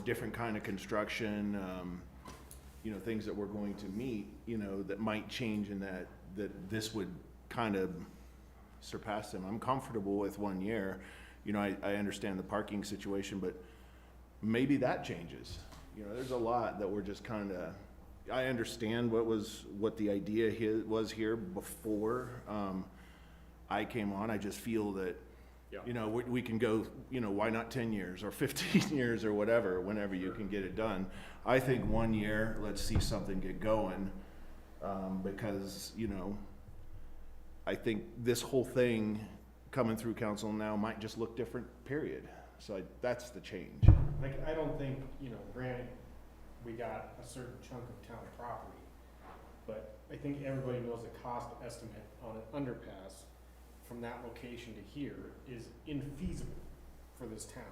different kind of construction, you know, things that we're going to meet, you know, that might change, in that this would kind of surpass them. I'm comfortable with 1 year. You know, I understand the parking situation, but maybe that changes. You know, there's a lot that we're just kind of, I understand what the idea was here before I came on. I just feel that, you know, we can go, you know, why not 10 years or 15 years or whatever, whenever you can get it done. I think 1 year, let's see something get going, because, you know, I think this whole thing coming through council now might just look different, period. So that's the change. like, I don't think, you know, granted, we got a certain chunk of town property, but I think everybody knows the cost estimate on an underpass from that location to here is infeasible for this town.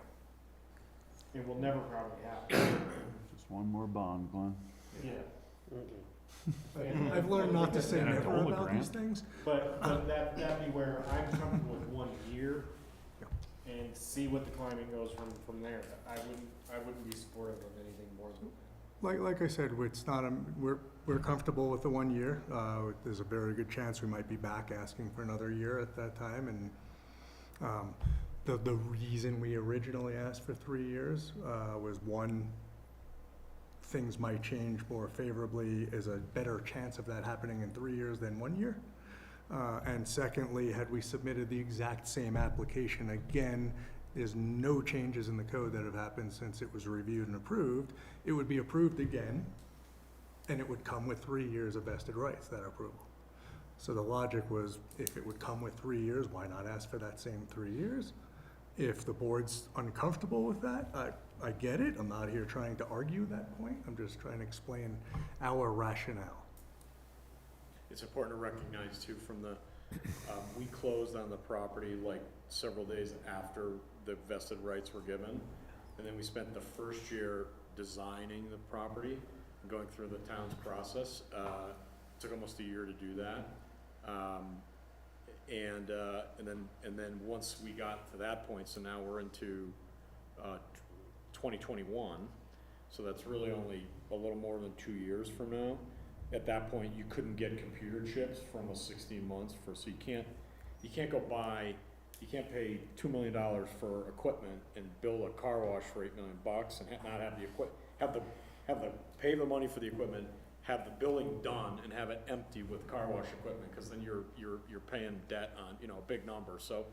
It will never probably happen. Just one more bond, Glenn. Yeah. I've learned not to say And a never DOLA about grant. these things. But that'd be where I'm comfortable with 1 year and see what the climate goes from there. I wouldn't be supportive of anything more than that. Like I said, it's not, we're comfortable with the 1 year. There's a very good chance we might be back asking for another year at that time. And the reason we originally asked for 3 years was, one, things might change more favorably. Is a better chance of that happening in 3 years than 1 year. And secondly, had we submitted the exact same application again, there's no changes in the code that have happened since it was reviewed and approved. It would be approved again, and it would come with 3 years of vested rights, that approval. So the logic was, if it would come with 3 years, why not ask for that same 3 years? If the board's uncomfortable with that, I get it. I'm not here trying to argue that point. I'm just trying to explain our rationale. It's important to recognize too from the, we closed on the property like several days after the vested rights were given. And then we spent the first year designing the property, going through the town's process. Took almost a year to do that. And then once we got to that point, so now we're into 2021. So that's really only a little more than 2 years from now. At that point, you couldn't get computer chips from a 16 months for, so you can't go buy, you can't pay $2 million for equipment and build a car wash for $8 million and not have the pay the money for the equipment, have the building done and have it empty with car wash equipment, because then you're paying debt on, you know, a big number. So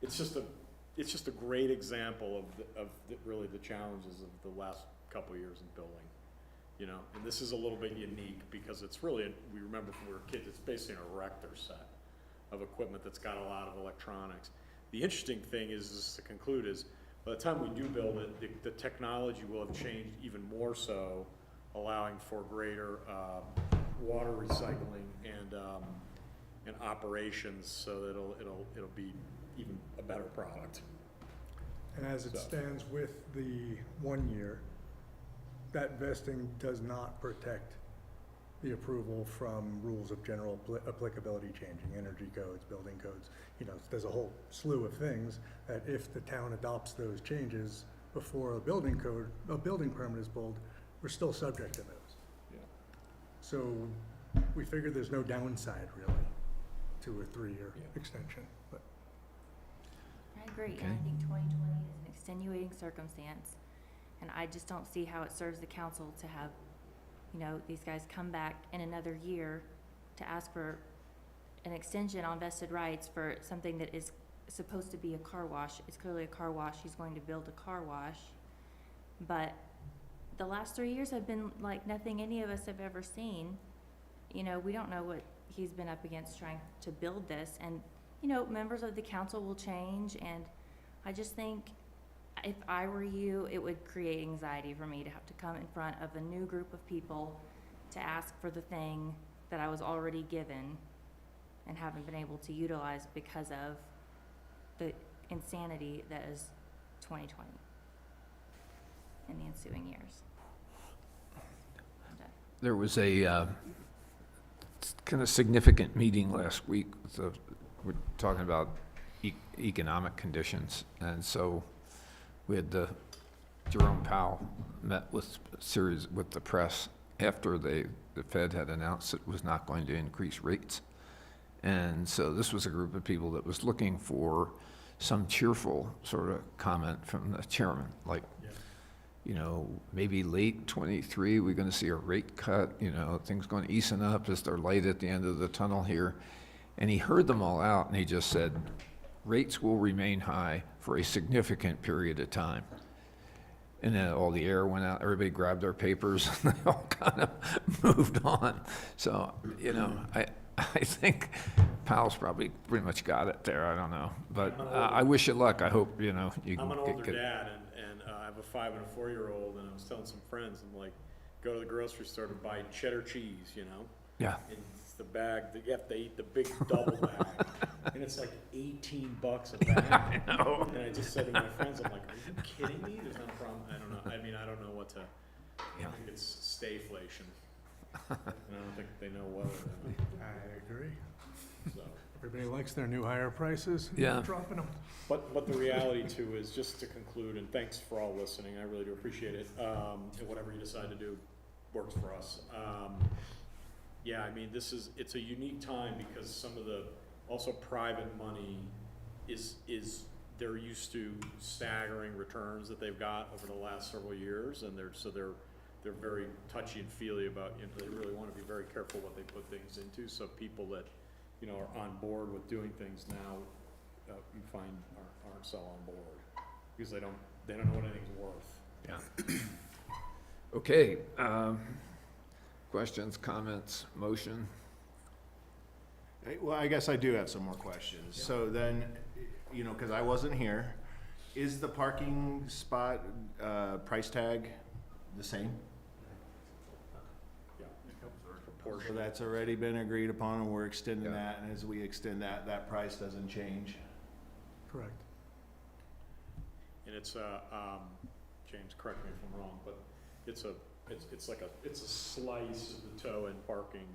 it's just a great example of really the challenges of the last couple of years in building. You know, and this is a little bit unique because it's really, we remember when we were kids, it's basically an erector set of equipment that's got a lot of electronics. The interesting thing is, just to conclude, is by the time we do build it, the technology will have changed even more so, allowing for greater water recycling and operations, so that it'll be even a better product. And as it stands with the 1 year, that vesting does not protect the approval from rules of general applicability changing, energy codes, building codes. You know, there's a whole slew of things that if the town adopts those changes before a building permit is pulled, we're still subject to those. Yeah. So we figure there's no downside really to a 3-year extension. But I agree, Okay. and I think 2020 is an extenuating circumstance, and I just don't see how it serves the council to have, you know, these guys come back in another year to ask for an extension on vested rights for something that is supposed to be a car wash. It's clearly a car wash. He's going to build a car wash. But the last 3 years have been like nothing any of us have ever seen. You know, we don't know what he's been up against trying to build this. And, you know, members of the council will change. And I just think if I were you, it would create anxiety for me to have to come in front of a new group of people to ask for the thing that I was already given and haven't been able to utilize because of the insanity that is 2020 and the ensuing years. There was a kind of significant meeting last week. So we're talking about economic conditions, and so we had Jerome Powell met with the press after the Fed had announced it was not going to increase rates. And so this was a group of people that was looking for some cheerful sort of comment from the chairman, like, you know, maybe late 23, we're going to see a rate cut, you know, things going to easen up. Is there light at the end of the tunnel here? And he heard them all out, and he just said, rates will remain high for a significant period of time. And then all the air went out, everybody grabbed their papers, and they all kind of moved on. So, you know, I think Powell's probably pretty much got it there, I don't know. But I wish you luck. I hope, you know, you can I'm an older get dad, and I have a 5 and a 4-year-old, and I was telling some friends, I'm like, go to the grocery store to buy cheddar cheese, you know? Yeah. And it's the bag, you have to eat the big double bag, and it's like $18 a bag. I know. And I just said to my friends, I'm like, are you kidding me? There's no problem. I don't know. I mean, I don't know what to, I think it's stayflation. And I don't think they know what it is. I agree. So. Everybody likes their new higher prices. Yeah. Dropping them. But the reality too is, just to conclude, and thanks for all listening, I really do appreciate it. And whatever you decide to do, works for us. Yeah, I mean, it's a unique time because some of the, also private money is, they're used to staggering returns that they've got over the last several years, and they're very touchy and feely about, you know, they really wanna be very careful what they put things into, so people that, you know, are on board with doing things now, you find aren't so on board, because they don't know what anything's worth. Yeah. Okay, questions, comments, motion? Well, I guess I do have some more questions. So then, you know, because I wasn't here, is the parking spot price tag the same? Yeah. So that's already been agreed upon, and we're extending that, and as we extend that, that price doesn't change? Correct. And it's James, correct me if I'm wrong, but it's a slice of the toe-in parking,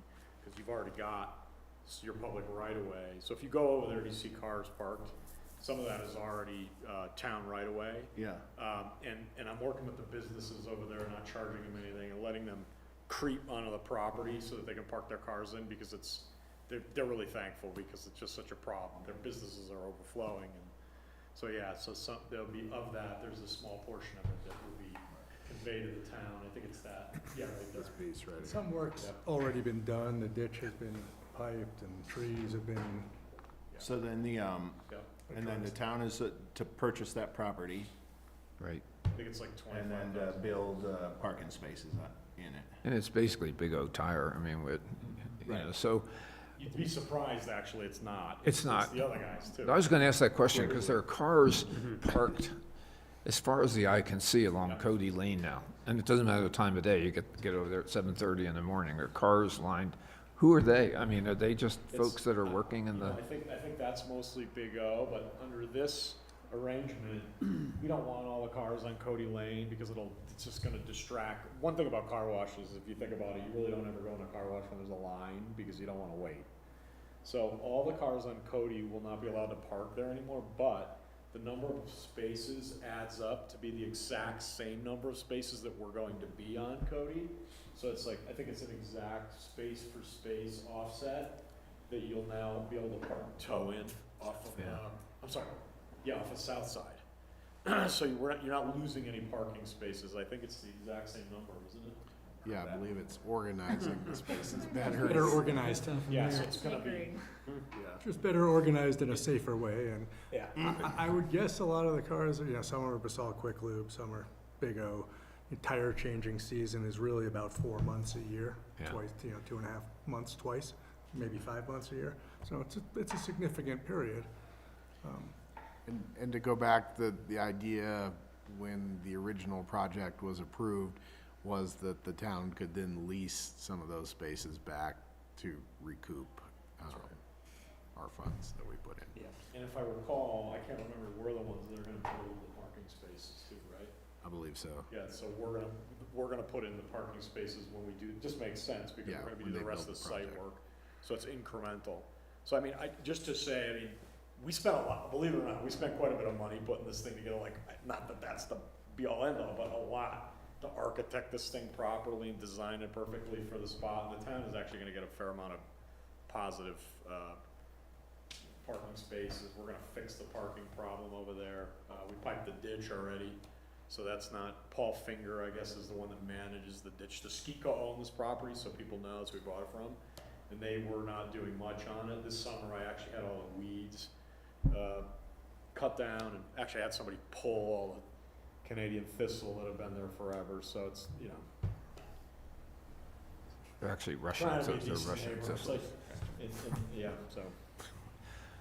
because you've already got your public right-of-way. So if you go over there and you see cars parked, some of that is already town right-of-way. Yeah. And I'm working with the businesses over there, not charging them anything, and letting them creep onto the property so that they can park their cars in, because they're really thankful, because it's just such a problem. Their businesses are overflowing, and so yeah, so there'll be, of that, there's a small portion of it that will be conveyed to the town. I think it's that, yeah, right there. This piece right Some work's already been done, the ditch has been piped and trees have been. So then and then the town is to purchase that property. Right. I think it's like 25. And then build parking spaces in it. And it's basically Big O Tire, I mean, with, you know, so. You'd be surprised, actually, it's not. It's not. It's the other guys, too. I was gonna ask that question, because there are cars parked as far as the eye can see along Cody Lane now. And it doesn't matter the time of day, you get over there at 7:30 in the morning, there are cars lined. Who are they? I mean, are they just folks that are working in the? I think that's mostly Big O, but under this arrangement, we don't want all the cars on Cody Lane, because it's just gonna distract. One thing about car washes, if you think about it, you really don't ever go in a car wash when there's a line, because you don't wanna wait. So all the cars on Cody will not be allowed to park there anymore, but the number of spaces adds up to be the exact same number of spaces that we're going to be on Cody. So it's like, I think it's an exact space for space offset that you'll now be able to park toe in off of, off of South Side. So you're not losing any parking spaces. I think it's the exact same number, isn't it? Yeah, I believe it's organizing the spaces better. Better organized. Yeah, so it's gonna be, Just better organized in a safer way, and yeah. I would guess a lot of the cars, you know, some are Basalt Quick Lube, some are Big O. Tire changing season is really about 4 months a year, twice, 2.5 months twice, maybe 5 months a year. So it's a significant period. And to go back, the idea when the original project was approved was that the town could then lease some of those spaces back to recoup our funds that we put in. Yeah, and if I recall, I can't remember, we're the ones that are gonna build the parking spaces too, right? I believe so. Yeah, so we're gonna put in the parking spaces when we do, it just makes sense, because Yeah, we're gonna be when doing the they rest of build the the site project. work. So it's incremental. So I mean, just to say, I mean, we spent a lot, believe it or not, we spent quite a bit of money putting this thing together, like, not that that's the be-all end-all, but a lot to architect this thing properly and design it perfectly for the spot. And the town is actually gonna get a fair amount of positive, parking spaces. We're gonna fix the parking problem over there. We piped the ditch already, so that's not, Paul Finger, I guess, is the one that manages the ditch. The Skiko own this property, so people know that's who we bought it from. And they were not doing much on it. This summer, I actually had all the weeds, cut down, and actually had somebody pull all the Canadian thistle that have been there forever, so it's, you know. They're actually Russian, Trying to so be a they're decent Russian neighbor. It's thistles. like, yeah, so.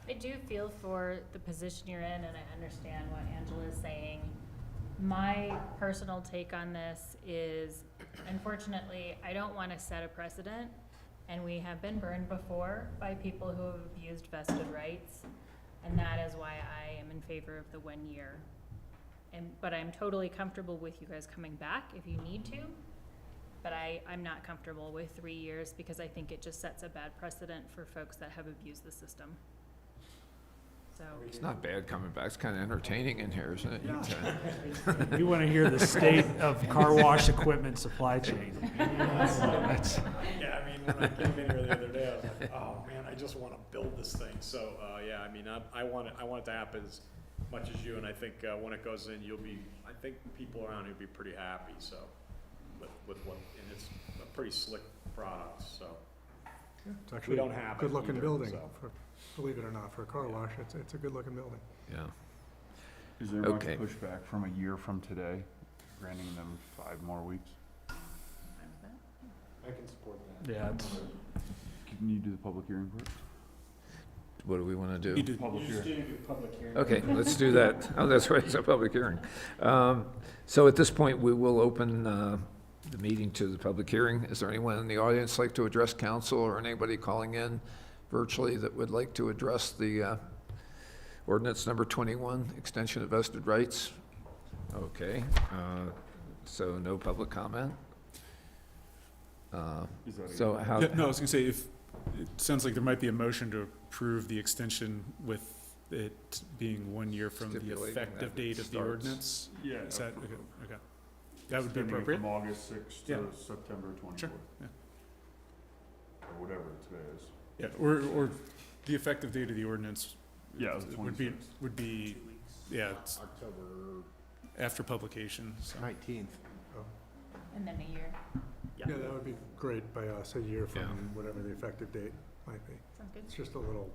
I do feel for the position you're in, and I understand what Angela is saying. My personal take on this is, unfortunately, I don't want to set a precedent, and we have been burned before by people who have abused vested rights, and that is why I am in favor of the 1 year. But I'm totally comfortable with you guys coming back if you need to, but I'm not comfortable with 3 years, because I think it just sets a bad precedent for folks that have abused the system. So, It's not bad coming back. It's kind of entertaining in here, isn't it? You can- You want to hear the state of car wash equipment supply chain. That's- Yeah, I mean, when I came in here the other day, I was like, oh, man, I just wanna build this thing, so, yeah, I mean, I want it to happen as much as you, and I think, when it goes in, I think people around you'll be pretty happy, so, with what, and it's a pretty slick product, so. It's actually don't a have it good-looking either, building, so. believe it or not, for a car wash, it's a good-looking building. Yeah. Is there much Okay. pushback from a year from today, granting them 5 more weeks? I can support that. Yeah, Can you do the public hearing first? What do we want to You do? did- Public You just hearing. do a public hearing. Okay, let's do that. Oh, that's right, it's a public hearing. So at this point, we will open the meeting to the public hearing. Is there anyone in the audience like to address council, or anybody calling in virtually that would like to address the ordinance number 21, extension of vested rights? Okay, so no public comment? Is that a- So how? Yeah, no, I was gonna say, if, it sounds like there might be a motion to approve the extension with it being 1 year from the Stipulating effective that it date of the starts. ordinance. Yeah. Is that, okay, okay. That would be Extending it appropriate? From August 6th Yeah. to September 24th. Sure, yeah. Or whatever today is. Yeah, or the effective date of the ordinance. Yeah, it was the Would be, 26th. would be, yeah, it's October after publication, so. 19th. and then a year. Yeah, that would be great by us, a year from Yeah. whatever the effective date might be. Sounds good. It's just a little,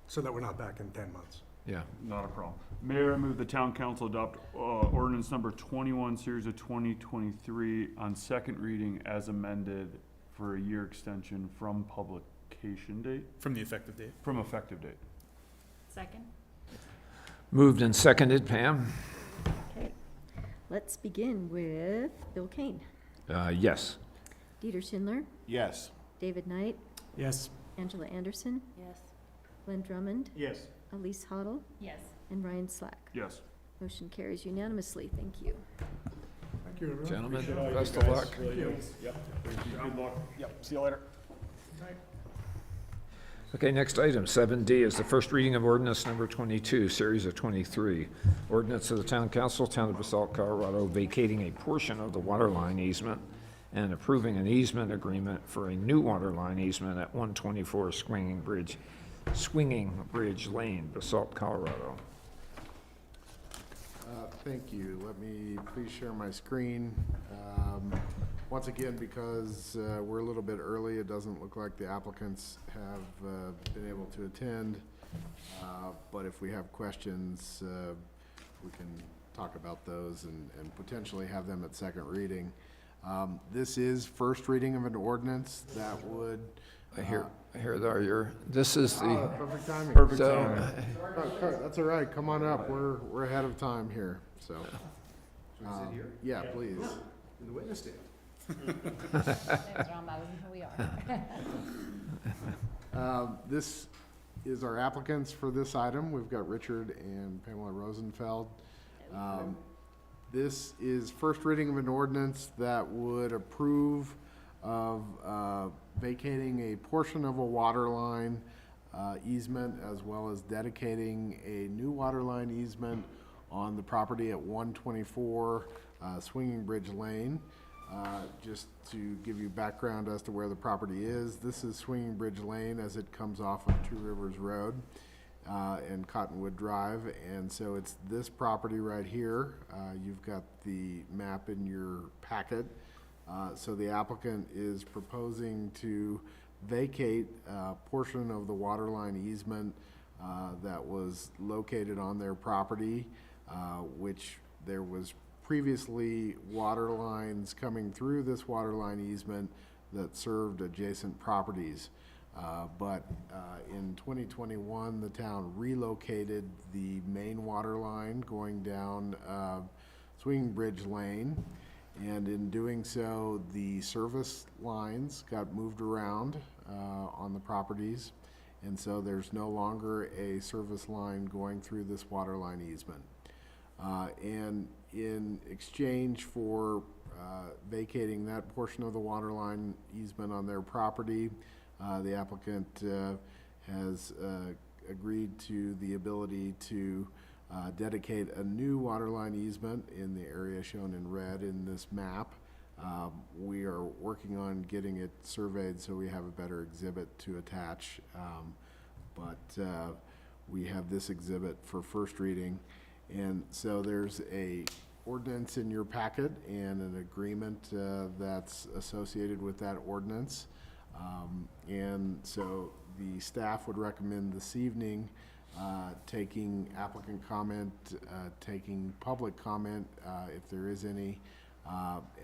so that we're not back in 10 months. Yeah, Not a problem. Mayor, I move the town council adopt ordinance number 21, series of 2023 on second reading as amended for a year extension from publication date, From the effective date. from effective date. Second? moved and seconded, Pam? Okay. Let's begin with Bill Kane, Yes. Dieter Schindler, Yes. David Knight, yes. Angela Anderson, Yes. Glenn Drummond, Yes. Elise Hoddle, Yes. and Ryan Slack. Yes. Motion carries unanimously. Thank you. Thank you, everyone. Gentlemen, Appreciate all you best of guys. luck. Really do. Yep. Good luck. Yep, see you later. Okay, next item, 7D, is the first reading of ordinance number 22, series of 23. Ordinance of the Town Council, Town of Basalt, Colorado, vacating a portion of the water line easement and approving an easement agreement for a new water line easement at 124 Swinging Bridge Lane, Basalt, Colorado. Thank you. Let me please share my screen. Once again, because we're a little bit early, it doesn't look like the applicants have been able to attend. But if we have questions, we can talk about those and potentially have them at second reading. This is first reading of an ordinance that would. Here they are, this is the, Perfect timing. Perfect so, timing. Oh, that's all right. Come on up. We're ahead of time here, so. Yeah, please. In the witness stand. That was wrong, that wasn't who we are. This is our applicants for this item. We've got Richard and Pamela Rosenfeld. This is first reading of an ordinance that would approve of vacating a portion of a water line easement, as well as dedicating a new water line easement on the property at 124 Swinging Bridge Lane. Just to give you background as to where the property is, this is Swinging Bridge Lane as it comes off of Two Rivers Road and Cottonwood Drive, and so it's this property right here. You've got the map in your packet. So the applicant is proposing to vacate a portion of the water line easement that was located on their property, which there was previously water lines coming through this water line easement that served adjacent properties. But in 2021, the town relocated the main water line going down Swinging Bridge Lane. And in doing so, the service lines got moved around on the properties. And so there's no longer a service line going through this water line easement. And in exchange for vacating that portion of the water line easement on their property, the applicant has agreed to the ability to dedicate a new waterline easement in the area shown in red in this map. We are working on getting it surveyed so we have a better exhibit to attach. But we have this exhibit for first reading. And so there's a ordinance in your packet and an agreement that's associated with that ordinance. And so the staff would recommend this evening taking applicant comment, taking public comment if there is any,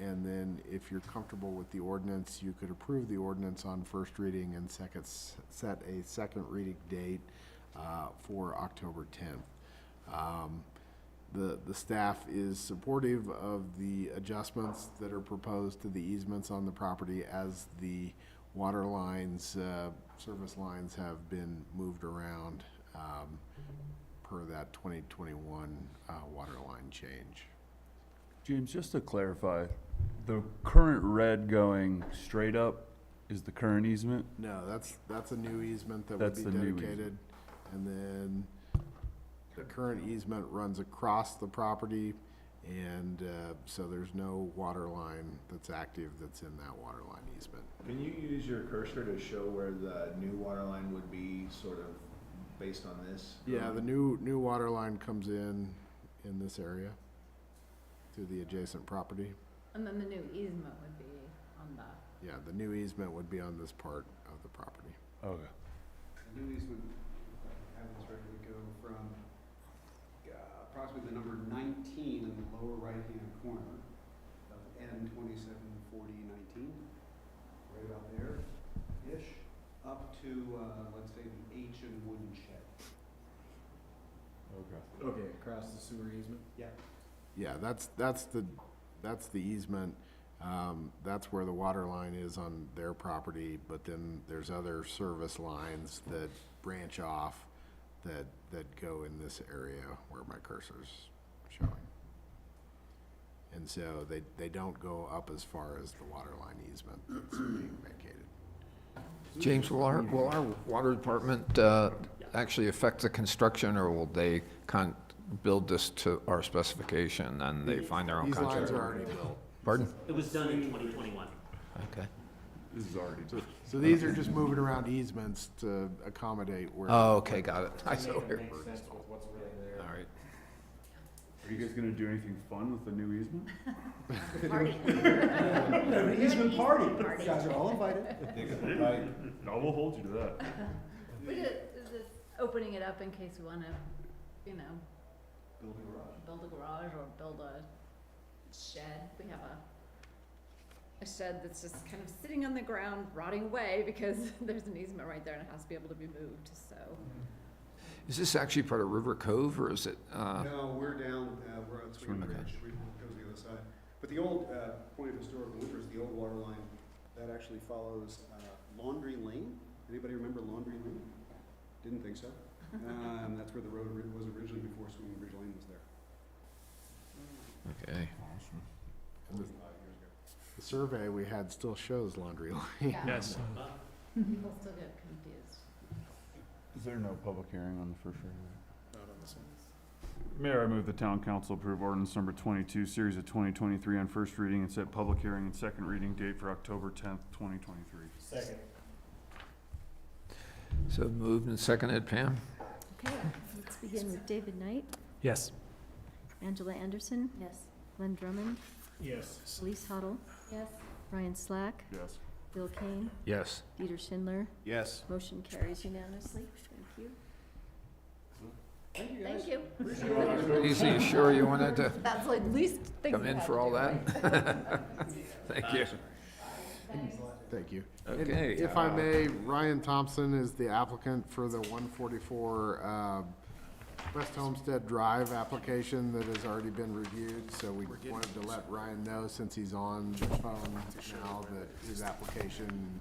and then if you're comfortable with the ordinance, you could approve the ordinance on first reading and set a second reading date for October 10th. The staff is supportive of the adjustments that are proposed to the easements on the property as the water lines, service lines have been moved around per that 2021 water line change. James, just to clarify, the current red going straight up is the current easement? No, that's a new easement that would That's be the new dedicated. And then the current easement runs across the property, and so there's no water line that's active that's in that water line easement. Can you use your cursor to show where the new water line would be, sort of based on this? Yeah, the new water line comes in this area to the adjacent property. And then the new easement would be on the. Yeah, the new easement would be on this part of the property. Okay. The new easement, have this ready to go from approximately the number 19 in the lower right-hand corner of N274019, right about there-ish, up to, let's say, the H and wooden shed. Okay. Okay, across the sewer easement? Yeah. Yeah, that's the easement. That's where the water line is on their property, but then there's other service lines that branch off that go in this area where my cursor's showing. And so they don't go up as far as the water line easement that's being vacated. James, will our water department actually affect the construction, or will they build this to our specification and they find their own These lines contractor? are already built. Pardon? It was done in 2021. Okay. This is already. So these are just moving around easements to accommodate where. Oh, okay, got it. I saw Make it where. make sense with what's really there. All right. Are you guys gonna do anything fun with the new easement? Party. An easement party. You guys are all invited. I will hold you to that. We just opening it up in case we wanna, build a garage or build a shed. We have a shed that's just kind of sitting on the ground, rotting away because there's an easement right there and it has to be able to be moved, so. Is this actually part of River Cove, or is it? No, we're down, we're on Swing Okay. Ridge, we goes the other side. But the old, point of historical interest, the old water line, that actually follows Laundry Lane. Anybody remember Laundry Lane? Didn't think so. That's where the road was originally before Swing Ridge Lane was there. Okay. And the survey we had still shows Laundry Lane. Yes. People still get confused. Is there no public hearing on the first reading? Not on this one. Mayor, I move the town council approve ordinance number 22, series of 2023 on first reading and set public hearing and second reading date for October 10th, 2023. Second. So moved and seconded, Pam? Okay, let's begin with David Knight, Yes. Angela Anderson, Yes. Glenn Drummond, Yes. Elise Huddle, Yes. Ryan Slack, Yes. Bill Kane, Yes. Dieter Schindler. Yes. Motion carries unanimously. Thank you. Thank you guys. Thank you. Appreciate it. Easy, you sure you wanted to That's like least thing. come we in had for to all do, that? right? Thank you. Thank you. And Okay. if I may, Ryan Thompson is the applicant for the 144 West Homestead Drive application that has already been reviewed. So we wanted to let Ryan know, since he's on the phone now, that his application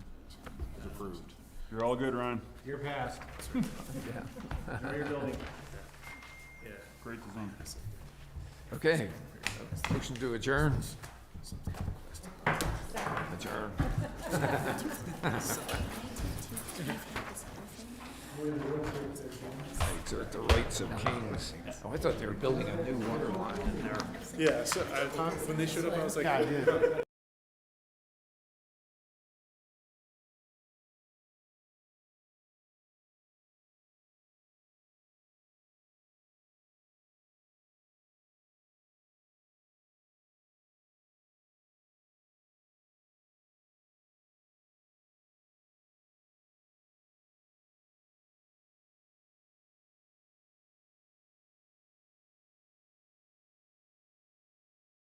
is approved. You're all good, Ryan. You're passed. Yeah. Enjoy your building. Yeah. Great design. Okay. Motion to adjourn? Adjourn. Exert the rights of kings. Oh, I thought they were building a new water line in there. Yeah, so when they showed up, I was like,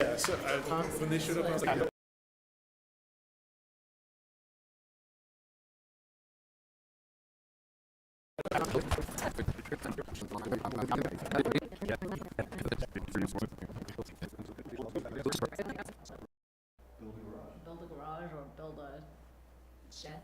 yeah, so when they showed up, I was like, Build a garage or build a shed.